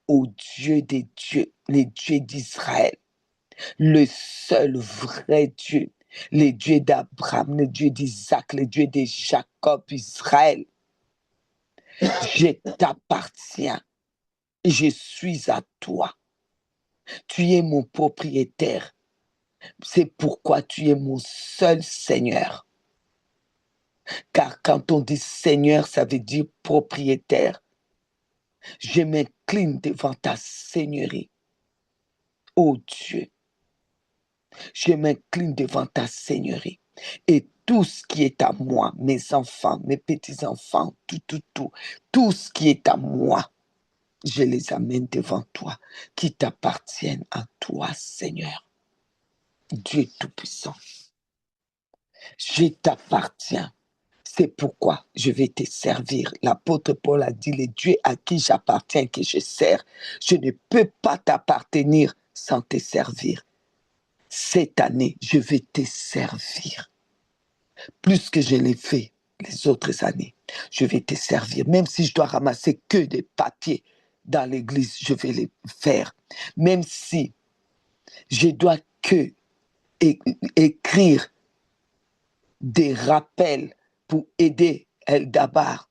au Dieu des dieux, les dieux d'Israël, le seul vrai Dieu, le Dieu d'Abraham, le Dieu d'Isaac, le Dieu de Jacob, Israël. Je t'appartiens. Je suis à toi. Tu es mon propriétaire. C'est pourquoi tu es mon seul Seigneur. Car quand on dit Seigneur, ça veut dire propriétaire. Je m'incline devant ta seigneurie. Ô Dieu, je m'incline devant ta seigneurie. Et tout ce qui est à moi, mes enfants, mes petits-enfants, tout ce qui est à moi, je les amène devant toi, qui t'appartiennent à toi, Seigneur. Dieu Tout-Puissant, je t'appartiens. C'est pourquoi je vais te servir. L'apôtre Paul a dit, le Dieu à qui j'appartiens, que je sers, je ne peux pas t'appartenir sans te servir. Cette année, je vais te servir. Plus que je l'ai fait les autres années, je vais te servir. Même si je dois ramasser que des papiers dans l'église, je vais les faire. Même si je dois que écrire des rappels pour aider Eldabar,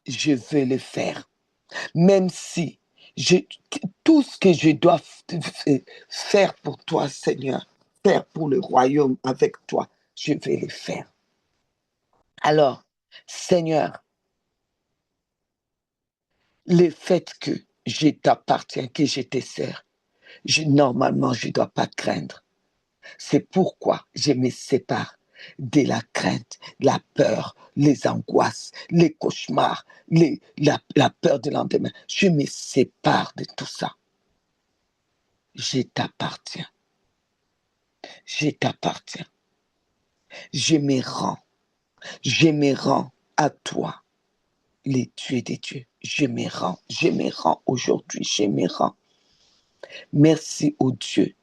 je vais le faire. Même si tout ce que je dois faire pour toi, Seigneur, faire pour le royaume avec toi, je vais le faire. Alors, Seigneur, le fait que je t'appartiens, que je te sers, normalement, je ne dois pas craindre. C'est pourquoi je me sépare de la crainte, la peur, les angoisses, les cauchemars, la peur de lendemain. Je me sépare de tout ça. Je t'appartiens. Je t'appartiens. Je me rends. Je me rends à toi, les dieux des dieux. Je me rends aujourd'hui, je me rends. Merci au Dieu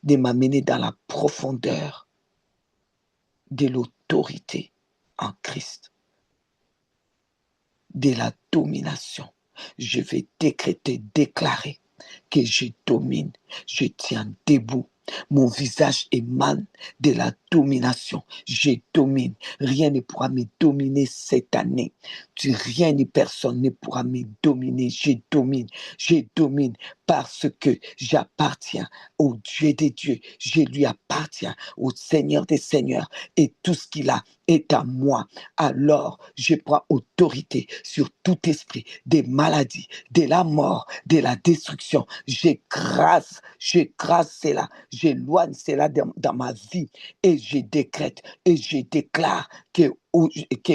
de m'amener dans la profondeur de l'autorité en Christ, de la domination. Je vais décréter, déclarer que je domine, je tiens debout. Mon visage émane de la domination. Je domine. Rien ne pourra me dominer cette année. Rien ni personne ne pourra me dominer. Je domine. Je domine parce que j'appartiens au Dieu des dieux. Je lui appartiens au Seigneur des seigneurs. Et tout ce qu'il a est à moi. Alors, je prends autorité sur tout esprit des maladies, de la mort, de la destruction. J'écrase cela, j'éloigne cela dans ma vie et je décrète et je déclare que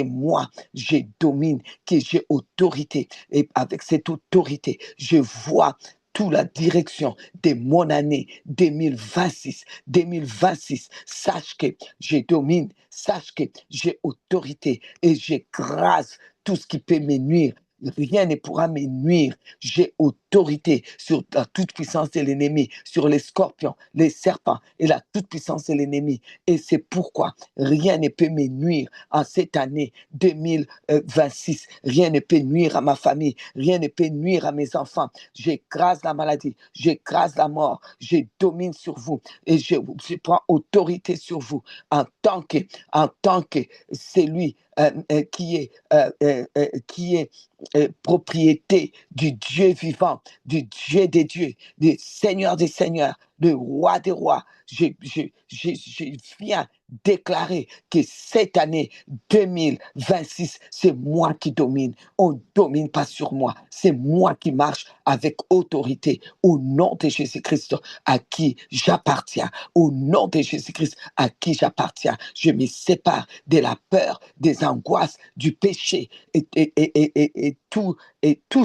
moi, je domine, que j'ai autorité. Et avec cette autorité, je vois toute la direction de mon année 2026. 2026, sache que je domine, sache que j'ai autorité et j'écrase tout ce qui peut me nuire. Rien ne pourra me nuire. J'ai autorité sur la toute-puissance de l'ennemi, sur les scorpions, les serpents et la toute-puissance de l'ennemi. Et c'est pourquoi rien ne peut me nuire en cette année 2026. Rien ne peut nuire à ma famille. Rien ne peut nuire à mes enfants. J'écrase la maladie. J'écrase la mort. Je domine sur vous. Et je prends autorité sur vous en tant que celui qui est propriété du Dieu vivant, du Dieu des dieux, du Seigneur des seigneurs, du roi des rois. Je viens déclarer que cette année 2026, c'est moi qui domine. On ne domine pas sur moi. C'est moi qui marche avec autorité au nom de Jésus-Christ à qui j'appartiens. Au nom de Jésus-Christ à qui j'appartiens. Je me sépare de la peur, des angoisses, du péché et tout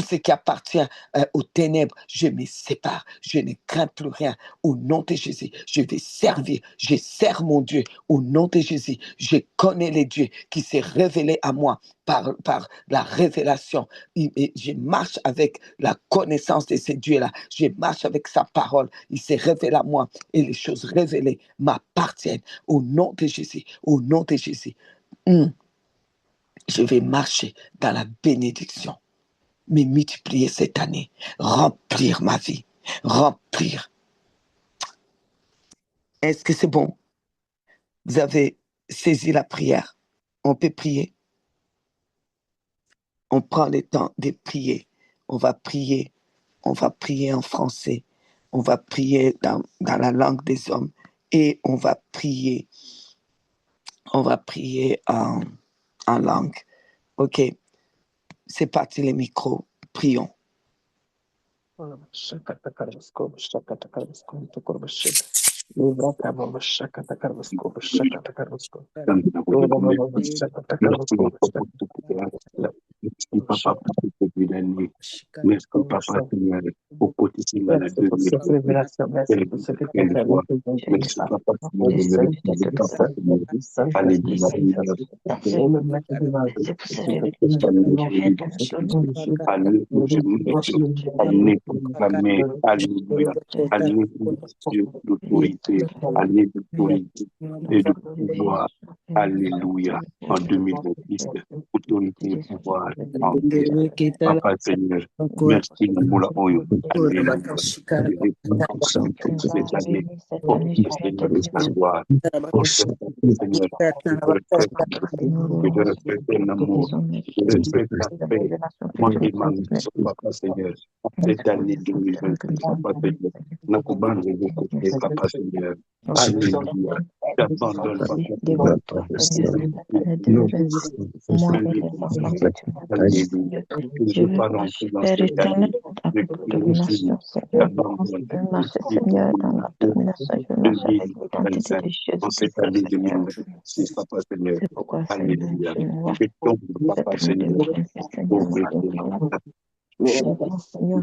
ce qui appartient aux ténèbres. Je me sépare. Je ne crains plus rien. Au nom de Jésus, je vais servir. Je sers mon Dieu. Au nom de Jésus, je connais les dieux qui s'est révélé à moi par la révélation. Et je marche avec la connaissance de ces dieux-là. Je marche avec sa parole. Il s'est révélé à moi et les choses révélées m'appartiennent. Au nom de Jésus, au nom de Jésus, je vais marcher dans la bénédiction, me multiplier cette année, remplir ma vie, remplir. Est-ce que c'est bon? Vous avez saisi la prière? On peut prier. On prend le temps de prier. On va prier. On va prier en français. On va prier dans la langue des hommes. Et on va prier. On va prier en langue. OK. C'est parti les micros. Prions. Merci papa pour ce début d'année. Merci papa Seigneur pour protéger la révélation. Merci papa pour le Alléluia. Alléluia. Alléluia. D'autorité. Alléluia. D'autorité et de pouvoir. Alléluia. En 2026, autorité et pouvoir. Papa Seigneur, merci pour la oyo. Alléluia. Cette année, pour Seigneur de sa gloire. Pour Seigneur, de respecter l'amour, de respecter la paix. Moi, je demande, Papa Seigneur, cette année 2026, Papa Seigneur, nous pouvons vous côté, Papa Seigneur. Alléluia. J'abandonne, Papa Seigneur. Alléluia. Je ne veux pas rentrer dans cette année. Seigneur, dans la domination, je marche avec l'identité de Jésus. En cette année 2026, Papa Seigneur. Alléluia. Je tombe, Papa Seigneur. Seigneur,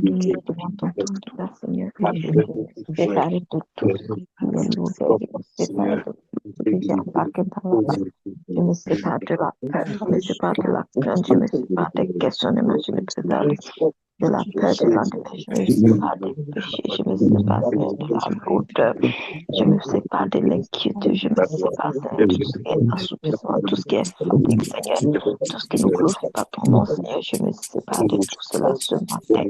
nous devons t'entendre, Seigneur, et je me séparer de tout ce qui est mauvais, je me sépare de tout ce qui est embarqué dans la vie. Je me sépare de la peur, je me sépare de la crainte, je me sépare des questionnements, je me sépare de la peur, de l'angoisse, je me sépare des péchés, je me sépare de la lourdeur, je me sépare de l'inquiétude, je me sépare de tout ce qui est assoupissement, tout ce qui est fatigue, Seigneur, tout ce qui ne glorifie pas ton nom, Seigneur, je me sépare de tout cela ce matin.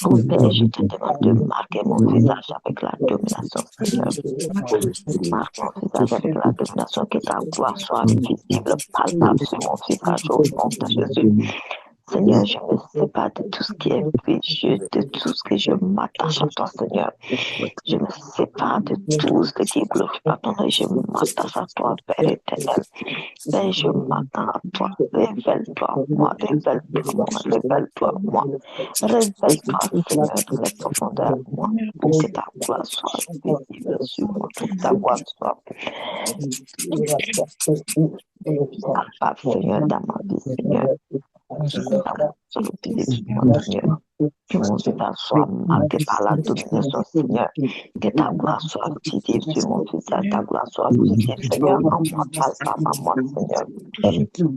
Oh Père, je te demande de marquer mon visage avec la domination, Seigneur. Marque mon visage avec la domination, que ta gloire soit visible, palpable sur mon visage au nom de Jésus. Seigneur, je me sépare de tout ce qui est péché, de tout ce que je m'attache à toi, Seigneur. Je me sépare de tout ce qui ne glorifie pas ton nom. Je m'attache à toi, Père éternel. Père, je m'attends à toi. Révèle-toi, moi. Révèle-toi, moi. Révèle-toi, moi. Révèle-toi, Seigneur, dans les profondeurs, moi. Pour que ta gloire soit visible sur moi. Pour que ta gloire soit palpable, Seigneur, dans ma vie, Seigneur. Sur le pilier du monde, Seigneur. Que mon visage soit marqué par la domination, Seigneur. Que ta gloire soit visible sur mon visage, ta gloire soit visible, Seigneur, en moi, palpable en moi, Seigneur.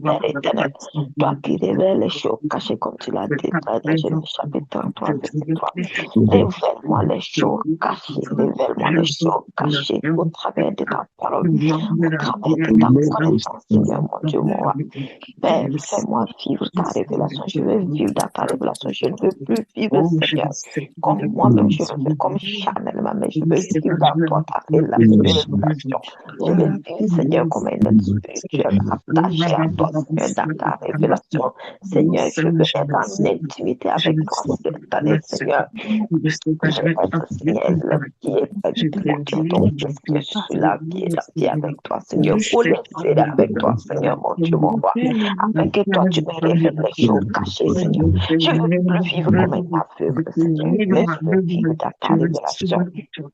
Père éternel, toi qui révèles les choses cachées comme tu l'as dit dans Genèse chapitre 33, verset 3. Révèle-moi les choses cachées, révèle-moi les choses cachées au travers de ta parole, au travers de ta connaissance, Seigneur, mon Dieu, mon roi. Père, fais-moi vivre ta révélation. Je veux vivre dans ta révélation. Je ne veux plus vivre, Seigneur, comme moi-même je le fais, comme Chanel, mais je veux vivre dans toi ta révélation. Je veux vivre, Seigneur, comme un être spirituel attaché à toi, Seigneur, dans ta révélation. Seigneur, je veux être en intimité avec toi cette année, Seigneur. Je veux être, Seigneur, l'homme qui est bien, qui entend que je suis là, qui est avec toi, Seigneur, connecté avec toi, Seigneur, mon Dieu, mon roi, afin que toi, tu me révèles les choses cachées, Seigneur. Je veux plus vivre comme un aveugle, Seigneur, mais je veux vivre dans ta révélation.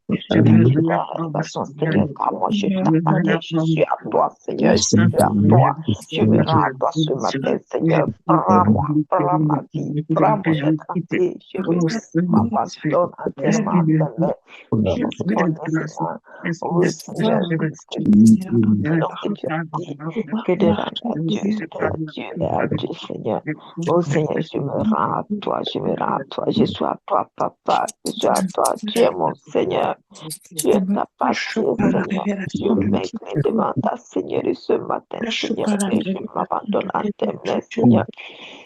Je veux vivre dans la révélation, Seigneur, car moi, je t'appartiens, je suis à toi, Seigneur, je suis à toi. Je me rends à toi ce matin, Seigneur. Prends-moi, prends ma vie, prends mon être entier. Je veux ma passion entièrement dans mes Seigneur. Oh Seigneur, donc que tu as dit que de rendre à Dieu, Dieu et à Dieu, Seigneur. Oh Seigneur, je me rends à toi, je me rends à toi, je suis à toi, Papa, je suis à toi, tu es mon Seigneur, tu es ta partie, Seigneur. Je m'incline devant ta Seigneur ce matin, Seigneur, et je m'abandonne à tes mains, Seigneur.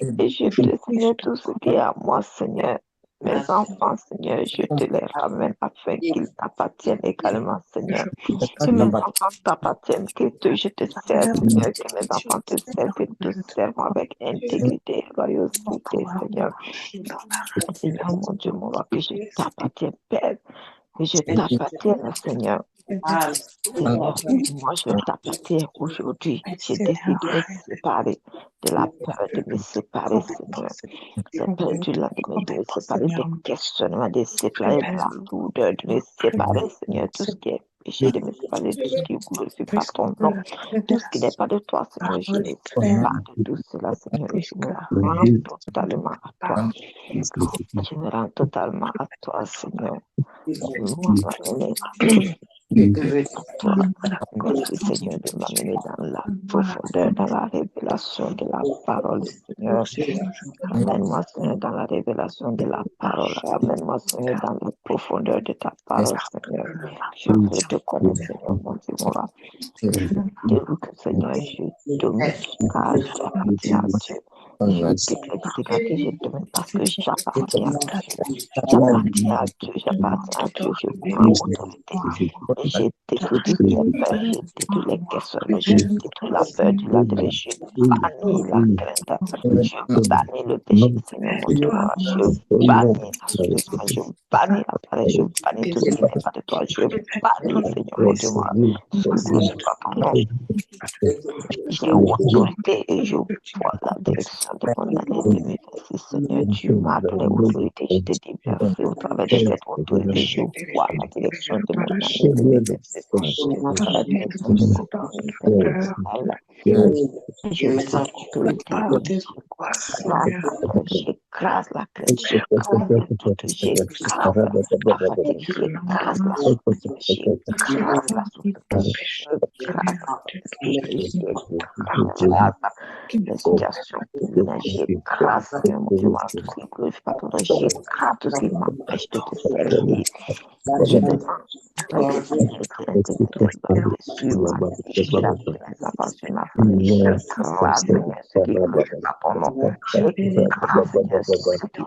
Et je te, Seigneur, tout ce qui est à moi, Seigneur. Mes enfants, Seigneur, je te les ramène afin qu'ils t'appartiennent également, Seigneur. Que mes enfants t'appartiennent, je te sers, Seigneur, que mes enfants te servent, que te servent avec intégrité et loyauté, Seigneur. Seigneur, mon Dieu, mon roi, que je t'appartienne, Père, que je t'appartienne, Seigneur. Seigneur, moi je t'appartiens aujourd'hui. Je décide de me séparer de la peur de me séparer, Seigneur. J'ai perdu la de me séparer des questionnements, de me séparer de la lourdeur, de me séparer, Seigneur, tout ce qui est péché, de me séparer de tout ce qui ne glorifie pas ton nom, tout ce qui n'est pas de toi, Seigneur. Je me sépare de tout cela, Seigneur, et je me rends totalement à toi. Je me rends totalement à toi, Seigneur. Moi, toi, merci Seigneur de m'amener dans la profondeur, dans la révélation de la parole, Seigneur. Amène-moi, Seigneur, dans la révélation de la parole. Amène-moi, Seigneur, dans la profondeur de ta parole, Seigneur. Je veux te connaître, Seigneur, mon Dieu, mon roi. Seigneur, je domine car j'appartiens à Dieu. Je déclare que je domine parce que j'appartiens à Dieu. J'appartiens à Dieu, j'appartiens à Dieu. Je prends autorité. J'ai détruit toutes les peurs, j'ai détruit les questionnements, j'ai détruit la peur du lendemain, je bannis la crainte, je bannis le péché, Seigneur, mon Dieu, je bannis l'assouplissement, je bannis la paresse, je bannis tout ce qui n'est pas de toi, je bannis, Seigneur, mon Dieu, moi, glorifie pas ton nom. J'ai autorité et je vois la direction de mon année 2026. Seigneur, tu m'as donné autorité. Je te dis merci au travers de cette autorité. Je vois la direction de mon année 2026. Je vois la direction de mon année 2026. Je prends autorité. J'écrase la crainte, j'écrase le doute, j'écrase la fatigue, j'écrase la souffrance, j'écrase la souffrance, la situation, j'écrase, mon Dieu, tout ce qui ne glorifie pas ton nom, j'écrase tout ce qui m'empêche de te servir. Je demande sur ma famille, j'écrase, Seigneur, ce qui ne glorifie pas ton nom, j'écrase, Seigneur, ce qui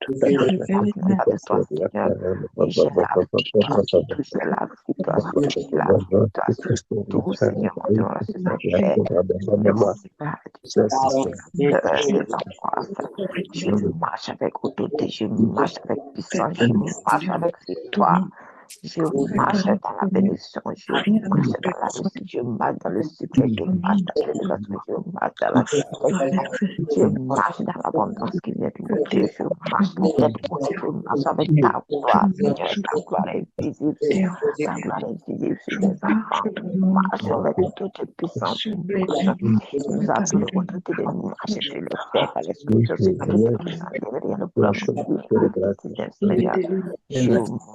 ne pas de toi, Seigneur, et j'ai la victoire sur tout cela, victoire sur tout cela, victoire sur tout, Seigneur, mon Dieu, sur cette terre, je marche avec autorité, je marche avec puissance, je marche avec victoire. Je marche dans la bénédiction, je marche dans la réussite, je marche dans le succès, je marche dans l'élévation, je marche dans la je marche dans l'abondance qui vient de mon Dieu, je marche dans cette haute, je marche avec ta gloire, Seigneur, ta gloire est visible, ta gloire est visible sur mes enfants, nous marchons avec toute puissance, nous avons l'autorité de nous marcher sur le terre, par l'esprit de Dieu, rien ne pourra nous Seigneur, je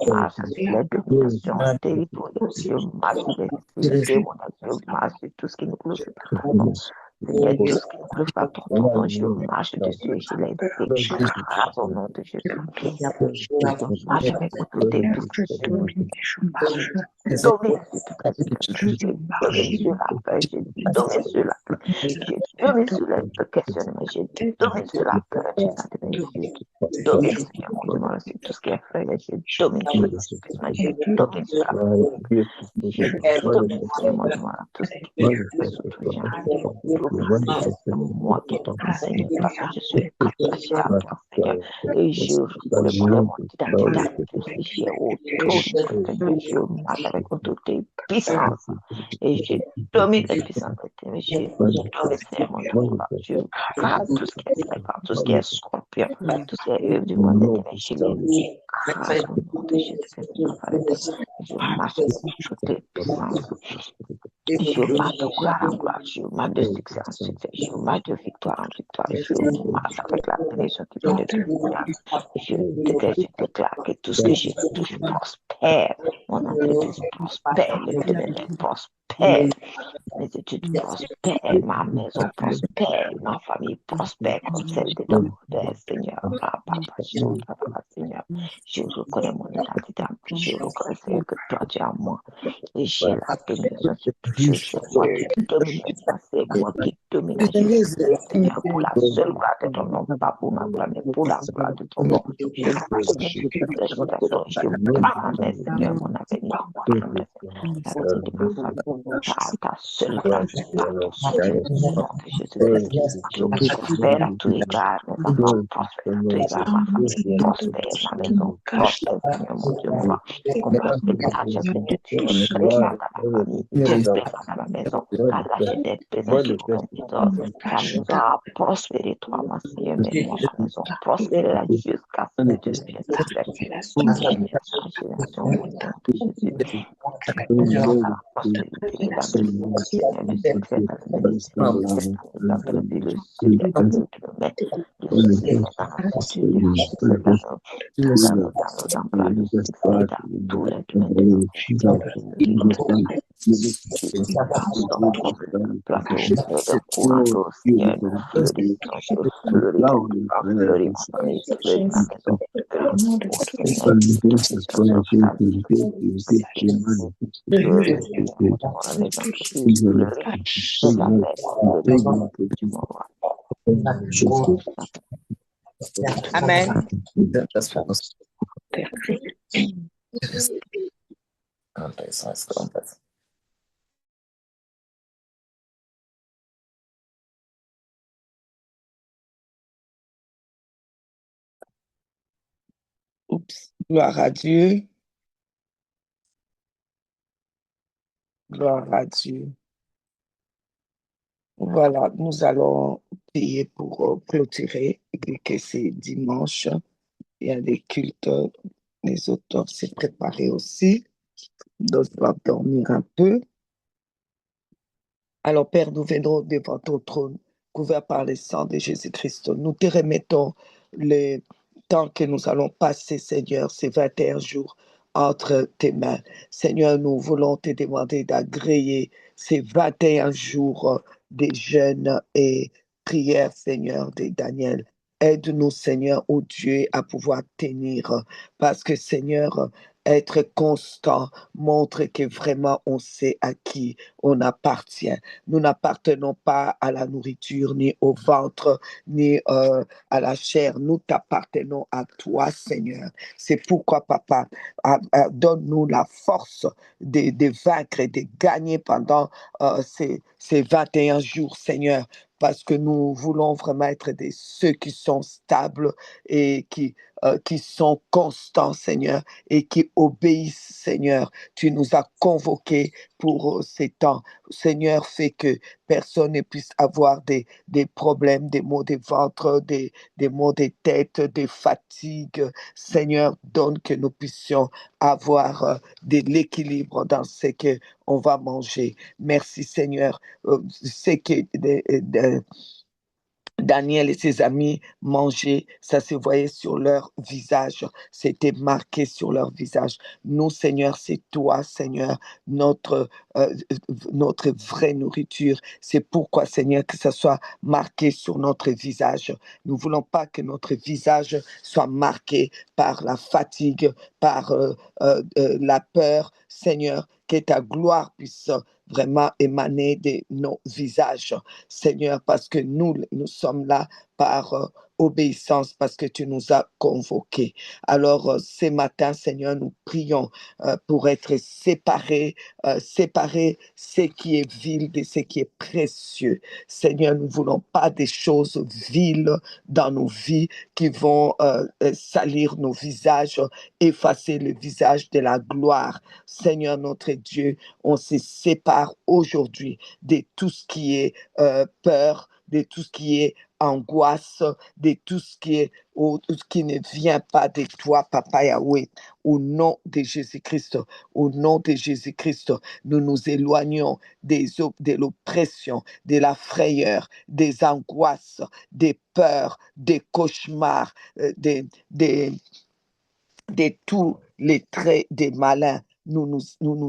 marche sur les dominations territoriales, je marche sur les démons, je marche sur tout ce qui nous glorifie pas ton nom. Seigneur, tout ce qui ne glorifie pas ton nom, je marche dessus et je les décrase au nom de Jésus. Je marche avec autorité, domine sur toute la situation, j'ai domine sur la peur, j'ai domine sur la peur, j'ai domine sur le questionnement, j'ai domine sur la peur, j'ai domine, Seigneur, mon Dieu, sur tout ce qui est frère, j'ai domine sur le questionnement, j'ai domine sur la peur, j'ai domine, Seigneur, mon Dieu, tout ce qui est sous tout genre, moi qui domine, Seigneur, parce que je suis attaché à toi, Seigneur, et je reconnais mon identité à Dieu, j'ai autorité, Seigneur, je marche avec autorité, puissance, et je domine la puissance, mais je domine, Seigneur, mon Dieu, je crase tout ce qui est serpent, tout ce qui est scorpion, tout ce qui est œuvre du monde, je les crase au nom de Jésus-Christ de Nazareth, je marche avec autorité, puissance, je marche de gloire en gloire, je marche de succès en succès, je marche de victoire en victoire, je marche avec la bénédiction qui vient de Dieu. Je déclare que tout ce que je touche prospère, mon entreprise prospère, le blé de lait prospère, mes études prospèrent, ma maison prospère, ma famille prospère comme celle de mon père, Seigneur. Seigneur, je reconnais mon identité en plus, je reconnais, Seigneur, que toi tu es en moi. Et j'ai la domination sur toute chose, c'est moi qui domine, c'est moi qui domine à Jésus, Seigneur, pour la seule gloire de ton nom, pas pour ma gloire, mais pour la gloire de ton nom. Je marche sur toutes les situations, je prends en main, Seigneur, mon avenir, mon avenir, l'avenir de ma famille, par ta seule grâce, par ton seul nom de Jésus-Christ. Je prospère à tous égards, mes enfants prospèrent à tous égards, ma famille prospère, ma maison prospère, Seigneur, mon Dieu, moi, qu'on fasse spectacle, tu seras dans ma famille, tu seras dans ma maison, car là j'étais présent sur ton ta maison a prospéré, toi, ma Seigneur, mais moi, ma maison prospérera jusqu'à ce que Dieu vienne la faire. Génération en génération, au nom de Jésus. La prospérité, la bénédiction, Seigneur, le succès dans le ministère, le succès dans le vie, le succès dans le kilomètre, le succès dans la santé, le succès dans nos emplois, le succès dans tous les domaines de nos vies. Dans le plateau de courant d'eau, Seigneur, nous fleurissons, je fleuris, fleuris ma famille, fleuris ma maison, fleuris au Seigneur, toute situation sur la vie, fleuris, Seigneur, mon les entreprises, fleuris, c'est la paix, fleuris, du mon roi. Amen. Oups. Gloire à Dieu. Gloire à Dieu. Voilà, nous allons prier pour clôturer, et que c'est dimanche. Il y a des cultes, les autres doivent se préparer aussi. D'autres doivent dormir un peu. Alors, Père, nous venons devant ton trône, couvert par le sang de Jésus-Christ. Nous te remettons le temps que nous allons passer, Seigneur, ces 21 jours entre tes mains. Seigneur, nous voulons te demander d'agréer ces 21 jours de jeûne et prière, Seigneur, de Daniel. Aide-nous, Seigneur, ô Dieu, à pouvoir tenir, parce que, Seigneur, être constant montre que vraiment on sait à qui on appartient. Nous n'appartenons pas à la nourriture, ni au ventre, ni à la chair. Nous t'appartenons à toi, Seigneur. C'est pourquoi, Papa, donne-nous la force de vaincre et de gagner pendant ces 21 jours, Seigneur, parce que nous voulons vraiment être ceux qui sont stables et qui sont constants, Seigneur, et qui obéissent, Seigneur. Tu nous as convoqués pour ces temps. Seigneur, fais que personne ne puisse avoir des problèmes, des maux de ventre, des maux de tête, des fatigues. Seigneur, donne que nous puissions avoir de l'équilibre dans ce qu'on va manger. Merci, Seigneur. C'est que Daniel et ses amis mangeaient, ça se voyait sur leur visage, c'était marqué sur leur visage. Nous, Seigneur, c'est toi, Seigneur, notre vraie nourriture. C'est pourquoi, Seigneur, que ça soit marqué sur notre visage. Nous ne voulons pas que notre visage soit marqué par la fatigue, par la peur, Seigneur, que ta gloire puisse vraiment émaner de nos visages, Seigneur, parce que nous sommes là par obéissance, parce que tu nous as convoqués. Alors, ce matin, Seigneur, nous prions pour être séparer ce qui est vil de ce qui est précieux. Seigneur, nous ne voulons pas des choses viles dans nos vies qui vont salir nos visages, effacer le visage de la gloire. Seigneur notre Dieu, on se sépare aujourd'hui de tout ce qui est peur, de tout ce qui est angoisse, de tout ce qui est tout ce qui ne vient pas de toi, Papa Yahweh. Au nom de Jésus-Christ, au nom de Jésus-Christ, nous nous éloignons de l'oppression, de la frayeur, des angoisses, des peurs, des cauchemars, de tous les traits des malins. Nous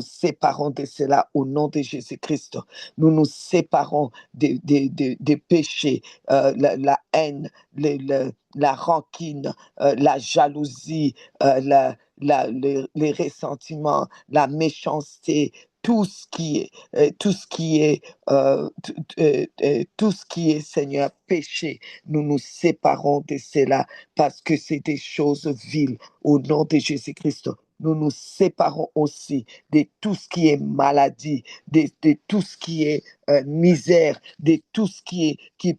séparons de cela au nom de Jésus-Christ. Nous nous séparons des péchés, la haine, la rancune, la jalousie, les ressentiments, la méchanceté, tout ce qui est, tout ce qui est, Seigneur, péché. Nous nous séparons de cela parce que c'est des choses viles. Au nom de Jésus-Christ, nous nous séparons aussi de tout ce qui est maladie, de tout ce qui est misère, de tout ce qui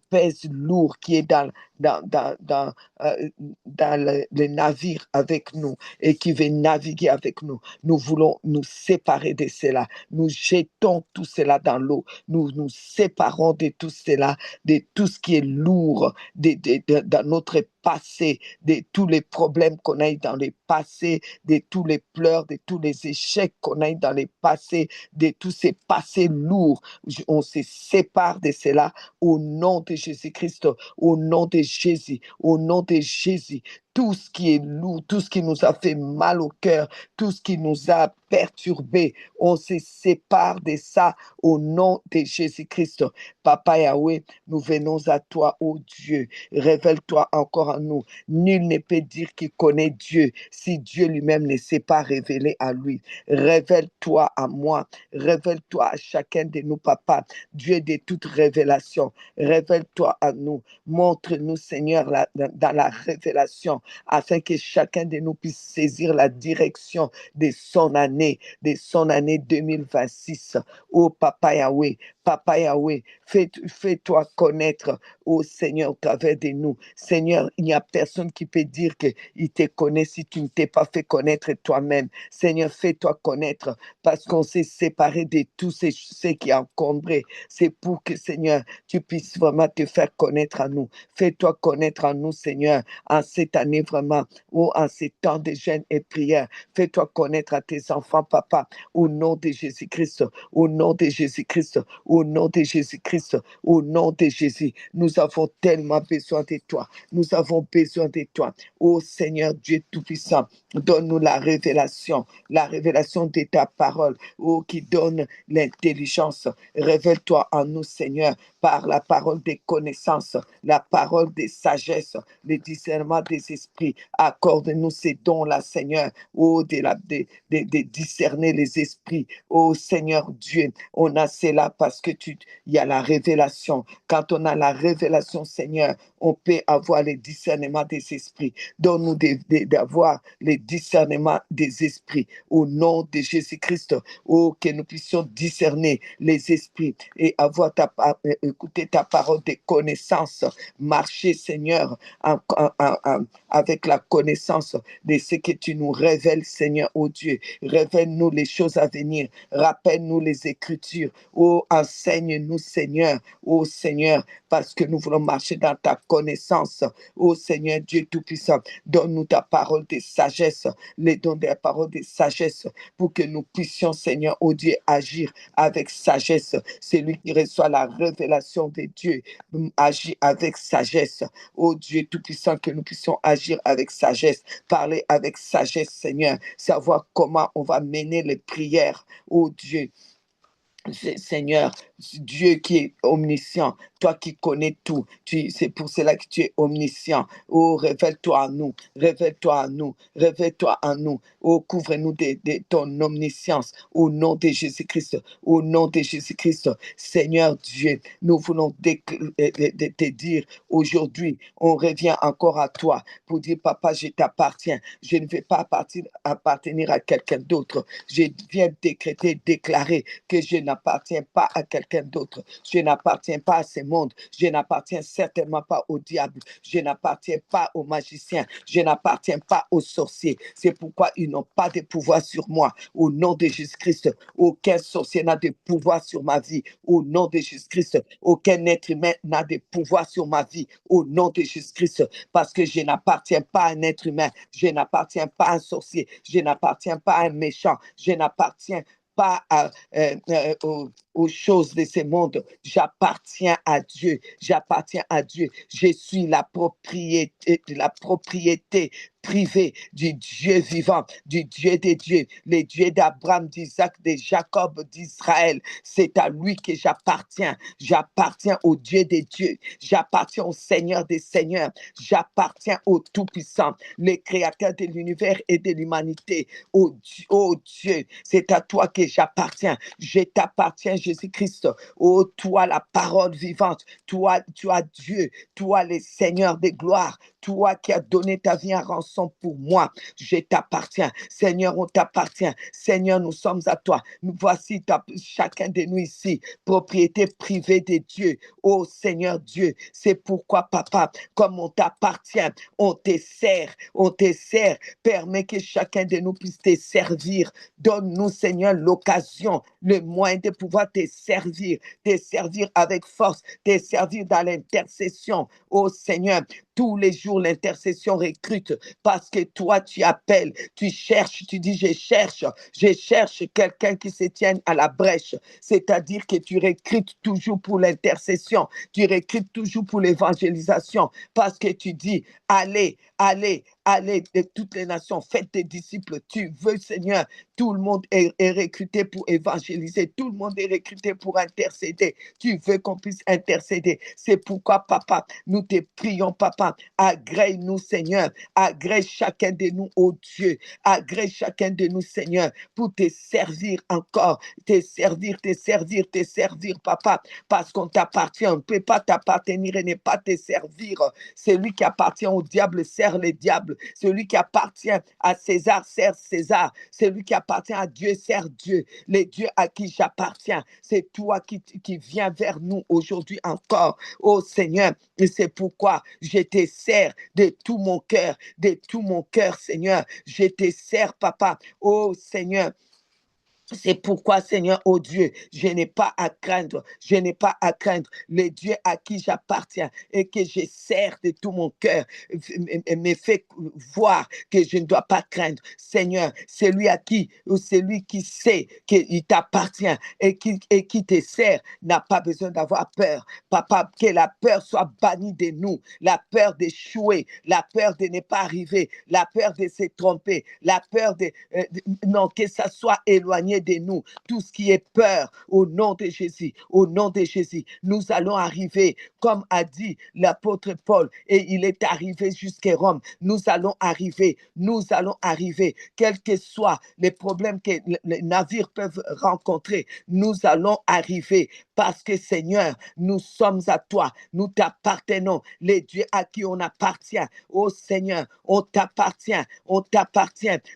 pèse lourd, qui est dans, dans, dans, le navire avec nous et qui veut naviguer avec nous. Nous voulons nous séparer de cela. Nous jetons tout cela dans l'eau. Nous nous séparons de tout cela, de tout ce qui est lourd dans notre passé, de tous les problèmes qu'on a eu dans le passé, de tous les pleurs, de tous les échecs qu'on a eu dans le passé, de tous ces passés lourds. On se sépare de cela au nom de Jésus-Christ, au nom de Jésus, au nom de Jésus. Tout ce qui est lourd, tout ce qui nous a fait mal au cœur, tout ce qui nous a perturbés, on se sépare de ça au nom de Jésus-Christ. Papa Yahweh, nous venons à toi, ô Dieu. Révèle-toi encore en nous. Nul ne peut dire qu'il connaît Dieu si Dieu lui-même ne s'est pas révélé à lui. Révèle-toi à moi. Révèle-toi à chacun de nous, papa. Dieu de toute révélation. Révèle-toi à nous. Montre-nous, Seigneur, dans la révélation, afin que chacun de nous puisse saisir la direction de son année 2026. Oh, Papa Yahweh, Papa Yahweh, fais-toi connaître, oh Seigneur, au travers de nous. Seigneur, il n'y a personne qui peut dire qu'il te connaît si tu ne t'es pas fait connaître toi-même. Seigneur, fais-toi connaître parce qu'on s'est séparé de tout ce qui est encombré. C'est pour que, Seigneur, tu puisses vraiment te faire connaître à nous. Fais-toi connaître à nous, Seigneur, en cette année vraiment, ou en ces temps de jeûne et prière. Fais-toi connaître à tes enfants, papa, au nom de Jésus-Christ, au nom de Jésus-Christ, au nom de Jésus-Christ, au nom de Jésus. Nous avons tellement besoin de toi. Nous avons besoin de toi. Ô Seigneur Dieu Tout-Puissant, donne-nous la révélation de ta parole, oh, qui donne l'intelligence. Révèle-toi en nous, Seigneur, par la parole des connaissances, la parole des sagesses, le discernement des esprits. Accorde-nous ces dons-là, Seigneur, oh, de discerner les esprits. Oh Seigneur Dieu, on a cela parce que il y a la révélation. Quand on a la révélation, Seigneur, on peut avoir le discernement des esprits. Donne-nous d'avoir le discernement des esprits. Au nom de Jésus-Christ, oh, que nous puissions discerner les esprits et avoir écouter ta parole de connaissance. Marcher, Seigneur, avec la connaissance de ce que tu nous révèles, Seigneur, oh Dieu. Révèle-nous les choses à venir. Rappelle-nous les Écritures. Oh, enseigne-nous, Seigneur. Oh, Seigneur, parce que nous voulons marcher dans ta connaissance. Oh, Seigneur Dieu Tout-Puissant, donne-nous ta parole de sagesse, les dons de la parole de sagesse, pour que nous puissions, Seigneur, oh Dieu, agir avec sagesse. Celui qui reçoit la révélation de Dieu agit avec sagesse. Oh Dieu Tout-Puissant, que nous puissions agir avec sagesse, parler avec sagesse, Seigneur, savoir comment on va mener les prières. Oh Dieu, Seigneur, Dieu qui est omniscient, toi qui connais tout, c'est pour cela que tu es omniscient. Oh, révèle-toi à nous, révèle-toi à nous, révèle-toi à nous. Oh, couvre-nous de ton omniscience au nom de Jésus-Christ, au nom de Jésus-Christ. Seigneur Dieu, nous voulons te dire aujourd'hui, on revient encore à toi pour dire, papa, je t'appartiens. Je ne vais pas appartenir à quelqu'un d'autre. Je viens décréter, déclarer que je n'appartiens pas à quelqu'un d'autre. Je n'appartiens pas à ce monde. Je n'appartiens certainement pas au diable. Je n'appartiens pas aux magiciens. Je n'appartiens pas aux sorciers. C'est pourquoi ils n'ont pas de pouvoir sur moi. Au nom de Jésus-Christ, aucun sorcier n'a de pouvoir sur ma vie. Au nom de Jésus-Christ, aucun être humain n'a de pouvoir sur ma vie. Au nom de Jésus-Christ, parce que je n'appartiens pas à un être humain. Je n'appartiens pas à un sorcier. Je n'appartiens pas à un méchant. Je n'appartiens pas aux choses de ce monde. J'appartiens à Dieu. J'appartiens à Dieu. Je suis la propriété privée du Dieu vivant, du Dieu des dieux, le Dieu d'Abraham, d'Isaac, de Jacob, d'Israël. C'est à lui que j'appartiens. J'appartiens au Dieu des dieux. J'appartiens au Seigneur des seigneurs. J'appartiens au Tout-Puissant, le Créateur de l'univers et de l'humanité. Oh Dieu, c'est à toi que j'appartiens. Je t'appartiens, Jésus-Christ. Oh, toi, la parole vivante. Toi, Dieu. Toi, le Seigneur des gloires. Toi qui as donné ta vie en rançon pour moi. Je t'appartiens. Seigneur, on t'appartient. Seigneur, nous sommes à toi. Nous voici chacun de nous ici, propriété privée de Dieu. Oh Seigneur Dieu, c'est pourquoi, papa, comme on t'appartient, on te sert, on te sert. Permets que chacun de nous puisse te servir. Donne-nous, Seigneur, l'occasion, le moyen de pouvoir te servir avec force, te servir dans l'intercession. Oh Seigneur, tous les jours, l'intercession recrute parce que toi, tu appelles, tu cherches, tu dis, je cherche quelqu'un qui se tienne à la brèche. C'est-à-dire que tu recrutes toujours pour l'intercession, tu recrutes toujours pour l'évangélisation parce que tu dis, allez de toutes les nations, faites des disciples. Tu veux, Seigneur, tout le monde est recruté pour évangéliser, tout le monde est recruté pour intercéder. Tu veux qu'on puisse intercéder. C'est pourquoi, papa, nous te prions, papa, agrée-nous, Seigneur, agrée chacun de nous, oh Dieu, agrée chacun de nous, Seigneur, pour te servir encore, te servir, papa, parce qu'on t'appartient. On ne peut pas t'appartenir et ne pas te servir. Celui qui appartient au diable sert le diable. Celui qui appartient à César sert César. Celui qui appartient à Dieu sert Dieu. Le Dieu à qui j'appartiens, c'est toi qui viens vers nous aujourd'hui encore. Oh Seigneur, et c'est pourquoi je te sers de tout mon cœur, Seigneur. Je te sers, papa. Oh Seigneur, c'est pourquoi, Seigneur, oh Dieu, je n'ai pas à craindre le Dieu à qui j'appartiens et que je sers de tout mon cœur, me fait voir que je ne dois pas craindre. Seigneur, celui qui sait qu'il t'appartient et qui te sert n'a pas besoin d'avoir peur. Papa, que la peur soit bannie de nous, la peur d'échouer, la peur de ne pas arriver, la peur de se tromper, la peur non, que ça soit éloigné de nous, tout ce qui est peur, au nom de Jésus, nous allons arriver, comme a dit l'apôtre Paul, et il est arrivé jusqu'à Rome, nous allons arriver, quels que soient les problèmes que les navires peuvent rencontrer, nous allons arriver, parce que Seigneur, nous sommes à toi, nous t'appartenons, les dieux à qui on appartient, oh Seigneur, on t'appartient,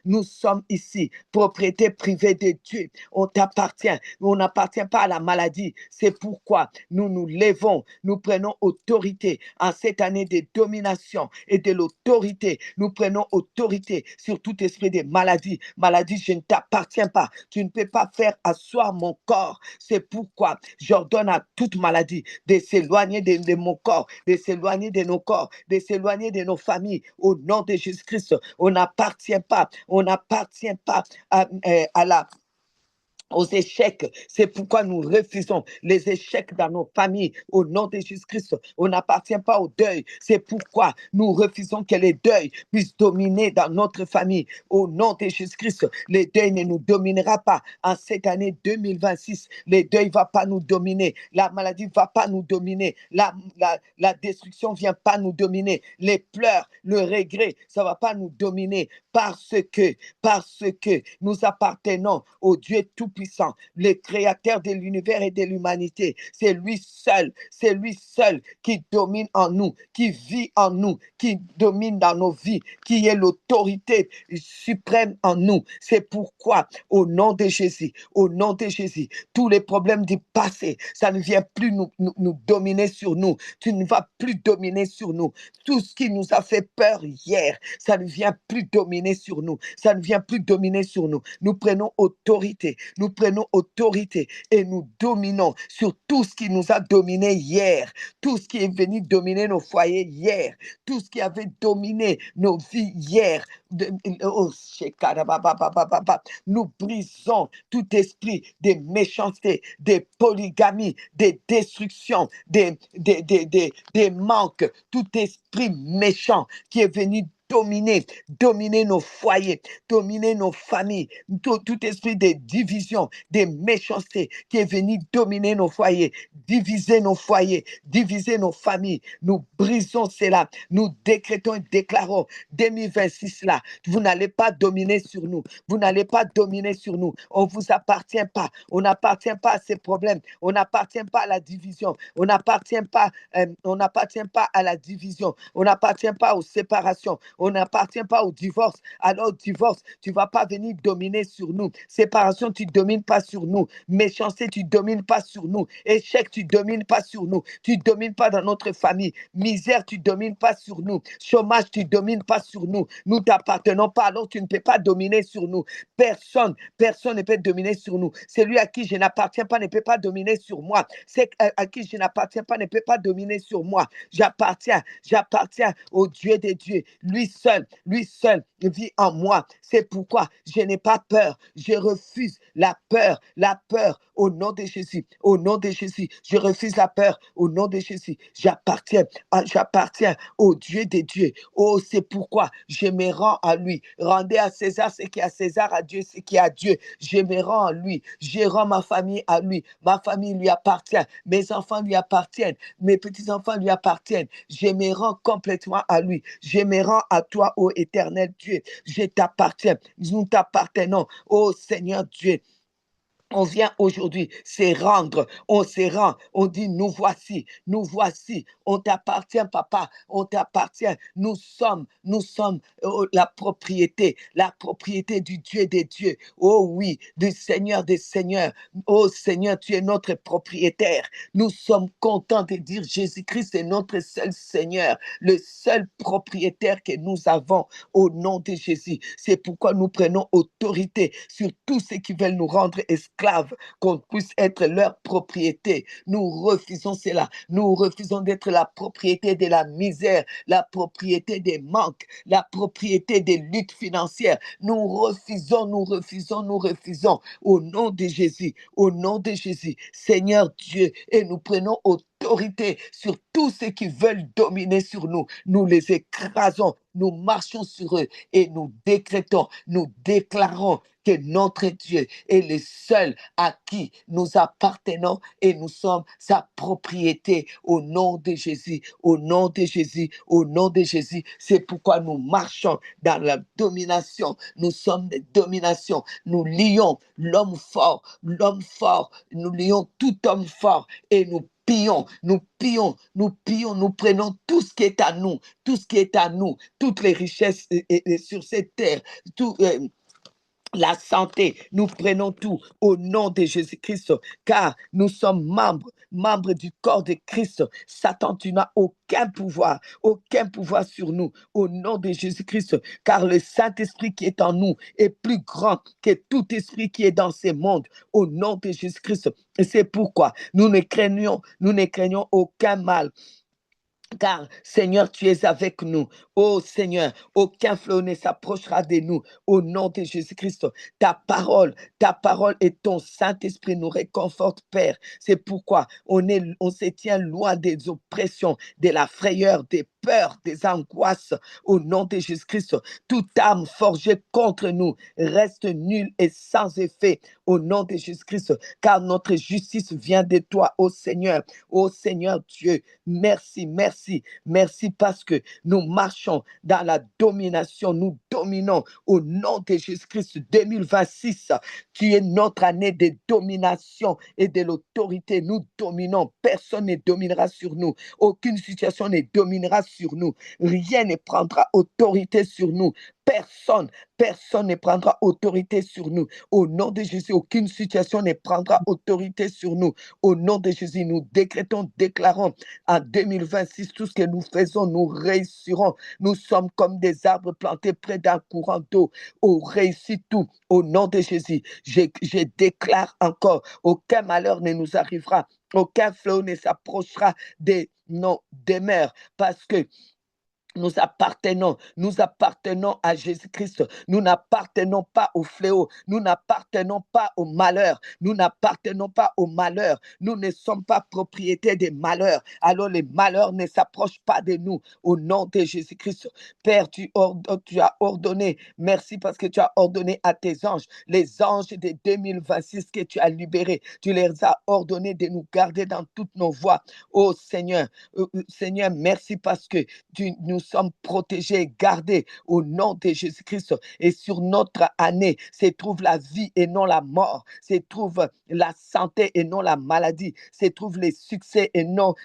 nous sommes ici, propriété privée de Dieu, on t'appartient, on n'appartient pas à la maladie, c'est pourquoi nous nous levons, nous prenons autorité en cette année de domination et de l'autorité, nous prenons autorité sur tout esprit de maladie, je ne t'appartiens pas, tu ne peux pas faire asseoir mon corps, c'est pourquoi j'ordonne à toute maladie de s'éloigner de mon corps, de s'éloigner de nos corps, de s'éloigner de nos familles, au nom de Jésus-Christ, on n'appartient pas à la aux échecs. C'est pourquoi nous refusons les échecs dans nos familles au nom de Jésus-Christ. On n'appartient pas au deuil. C'est pourquoi nous refusons que les deuils puissent dominer dans notre famille au nom de Jésus-Christ. Les deuils ne nous dominera pas en cette année 2026. Les deuils ne vont pas nous dominer. La maladie ne va pas nous dominer. La destruction ne vient pas nous dominer. Les pleurs, le regret, ça ne va pas nous dominer parce que nous appartenons au Dieu tout-puissant, le créateur de l'univers et de l'humanité. C'est lui seul qui domine en nous, qui vit en nous, qui domine dans nos vies, qui est l'autorité suprême en nous. C'est pourquoi, au nom de Jésus, tous les problèmes du passé, ça ne vient plus nous dominer sur nous. Tu ne vas plus dominer sur nous. Tout ce qui nous a fait peur hier, ça ne vient plus dominer sur nous. Ça ne vient plus dominer sur nous. Nous prenons autorité et nous dominons sur tout ce qui nous a dominé hier, tout ce qui est venu dominer nos foyers hier, tout ce qui avait dominé nos vies hier. Nous brisons tout esprit de méchanceté, de polygamie, de destruction, des manques, tout esprit méchant qui est venu dominer nos foyers, dominer nos familles, tout esprit de division, de méchanceté qui est venu dominer nos foyers, diviser nos foyers, diviser nos familles. Nous brisons cela, nous décrétons et déclarons 2026 là, vous n'allez pas dominer sur nous, vous n'allez pas dominer sur nous, on ne vous appartient pas, on n'appartient pas à ces problèmes, on n'appartient pas à la division, on n'appartient pas à la division, on n'appartient pas aux séparations, on n'appartient pas au divorce. Alors, divorce, tu ne vas pas venir dominer sur nous. Séparation, tu ne domines pas sur nous. Méchanceté, tu ne domines pas sur nous. Échec, tu ne domines pas sur nous. Tu ne domines pas dans notre famille. Misère, tu ne domines pas sur nous. Chômage, tu ne domines pas sur nous. Nous ne t'appartenons pas, alors tu ne peux pas dominer sur nous. Personne ne peut dominer sur nous. Celui à qui je n'appartiens pas ne peut pas dominer sur moi. C'est à qui je n'appartiens pas ne peut pas dominer sur moi. J'appartiens au Dieu des dieux. Lui seul vit en moi. C'est pourquoi je n'ai pas peur. Je refuse la peur au nom de Jésus. Au nom de Jésus, je refuse la peur au nom de Jésus. J'appartiens au Dieu des dieux. Oh, c'est pourquoi je me rends à lui. Rendez à César ce qui est à César, à Dieu ce qui est à Dieu. Je me rends à lui. Je rends ma famille à lui. Ma famille lui appartient. Mes enfants lui appartiennent. Mes petits-enfants lui appartiennent. Je me rends complètement à lui. Je me rends à toi, ô éternel Dieu. Je t'appartiens. Nous t'appartenons, ô Seigneur Dieu. On vient aujourd'hui se rendre, on se rend, on dit nous voici, on t'appartient papa, on t'appartient, nous sommes la propriété du Dieu des dieux, oh oui, du Seigneur des seigneurs, oh Seigneur, tu es notre propriétaire, nous sommes contents de dire Jésus-Christ est notre seul Seigneur, le seul propriétaire que nous avons au nom de Jésus, c'est pourquoi nous prenons autorité sur tous ceux qui veulent nous rendre esclaves, qu'on puisse être leur propriété. Nous refusons cela. Nous refusons d'être la propriété de la misère, la propriété des manques, la propriété des luttes financières. Nous refusons au nom de Jésus, Seigneur Dieu, et nous prenons autorité sur tous ceux qui veulent dominer sur nous. Nous les écrasons, nous marchons sur eux et nous décrétons, nous déclarons que notre Dieu est le seul à qui nous appartenons et nous sommes sa propriété au nom de Jésus, au nom de Jésus, au nom de Jésus. C'est pourquoi nous marchons dans la domination. Nous sommes des dominations. Nous lions l'homme fort, nous lions tout homme fort et nous pillons, nous prenons tout ce qui est à nous, toutes les richesses sur cette terre, la santé, nous prenons tout au nom de Jésus-Christ, car nous sommes membres du corps de Christ. Satan, tu n'as aucun pouvoir sur nous, au nom de Jésus-Christ, car le Saint-Esprit qui est en nous est plus grand que tout esprit qui est dans ces mondes, au nom de Jésus-Christ. Et c'est pourquoi nous ne craignons aucun mal. Car, Seigneur, tu es avec nous. Oh Seigneur, aucun fléau ne s'approchera de nous. Au nom de Jésus-Christ, ta parole et ton Saint-Esprit nous réconfortent, Père. C'est pourquoi on se tient loin des oppressions, de la frayeur, des peurs, des angoisses. Au nom de Jésus-Christ, toute arme forgée contre nous reste nulle et sans effet. Au nom de Jésus-Christ, car notre justice vient de toi, ô Seigneur. Ô Seigneur Dieu, merci, merci, merci parce que nous marchons dans la domination, nous dominons au nom de Jésus-Christ. 2026, qui est notre année de domination et de l'autorité. Nous dominons, personne ne dominera sur nous, aucune situation ne dominera sur nous, rien ne prendra autorité sur nous. Personne ne prendra autorité sur nous. Au nom de Jésus, aucune situation ne prendra autorité sur nous. Au nom de Jésus, nous déclarons en 2026, tout ce que nous faisons, nous réussirons. Nous sommes comme des arbres plantés près d'un courant d'eau. On réussit tout. Au nom de Jésus, je déclare encore, aucun malheur ne nous arrivera. Aucun fléau ne s'approchera de nos demeures parce que nous appartenons à Jésus-Christ. Nous n'appartenons pas au fléau. Nous n'appartenons pas au malheur. Nous n'appartenons pas au malheur. Nous ne sommes pas propriétaires des malheurs. Alors les malheurs ne s'approchent pas de nous. Au nom de Jésus-Christ. Père, tu as ordonné. Merci parce que tu as ordonné à tes anges, les anges de 2026 que tu as libérés. Tu les as ordonnés de nous garder dans toutes nos voies. Oh Seigneur, Seigneur, merci parce que nous sommes protégés, gardés au nom de Jésus-Christ. Et sur notre année se trouve la vie et non la mort, se trouve la santé et non la maladie, se trouve les succès et non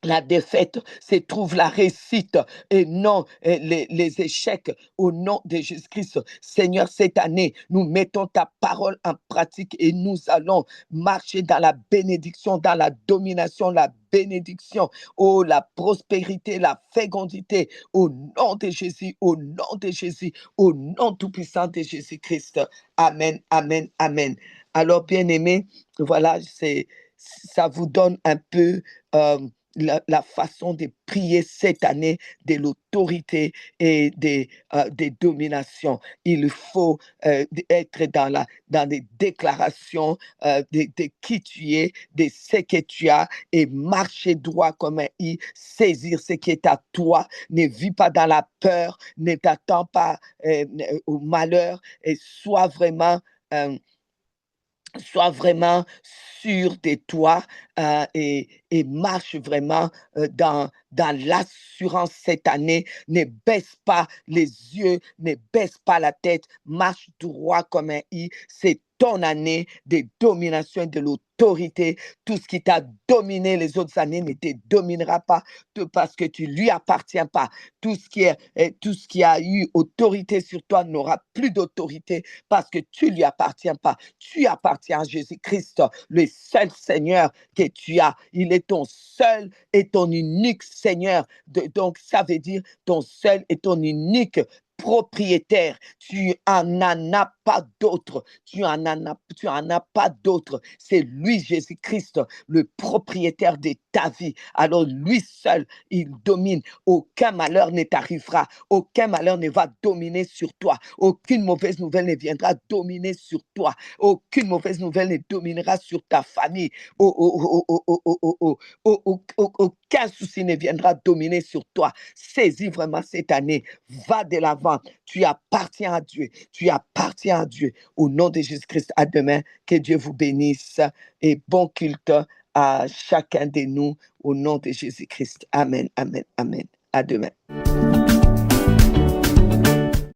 la défaite, se trouve la réussite et non les échecs. Au nom de Jésus-Christ, Seigneur, cette année, nous mettons ta parole en pratique et nous allons marcher dans la bénédiction, dans la domination, la bénédiction, oh, la prospérité, la fécondité, au nom de Jésus, au nom de Jésus, au nom tout-puissant de Jésus-Christ. Amen, amen, amen. Alors, bien-aimés, voilà, ça vous donne un peu la façon de prier cette année, de l'autorité et des dominations. Il faut être dans des déclarations de qui tu es, de ce que tu as et marcher droit comme un i, saisir ce qui est à toi. Ne vis pas dans la peur, ne t'attends pas au malheur et sois vraiment sûr de toi et marche vraiment dans l'assurance cette année. Ne baisse pas les yeux, ne baisse pas la tête, marche droit comme un i. C'est ton année de domination et de l'autorité. Tout ce qui t'a dominé les autres années ne te dominera pas parce que tu lui appartiens pas. Tout ce qui a eu autorité sur toi n'aura plus d'autorité parce que tu lui appartiens pas. Tu appartiens à Jésus-Christ, le seul Seigneur que tu as. Il est ton seul et ton unique Seigneur. Donc, ça veut dire ton seul et ton unique propriétaire. Tu en as pas d'autre. Tu en as pas d'autre. C'est lui, Jésus-Christ, le propriétaire de ta vie. Alors, lui seul, il domine. Aucun malheur ne t'arrivera. Aucun malheur ne va dominer sur toi. Aucune mauvaise nouvelle ne viendra dominer sur toi. Aucune mauvaise nouvelle ne dominera sur ta famille. Aucun souci ne viendra dominer sur toi. Saisis vraiment cette année. Va de l'avant. Tu appartiens à Dieu. Tu appartiens à Dieu. Au nom de Jésus-Christ, à demain. Que Dieu vous bénisse et bon culte à chacun de nous. Au nom de Jésus-Christ. Amen, amen, amen. À demain.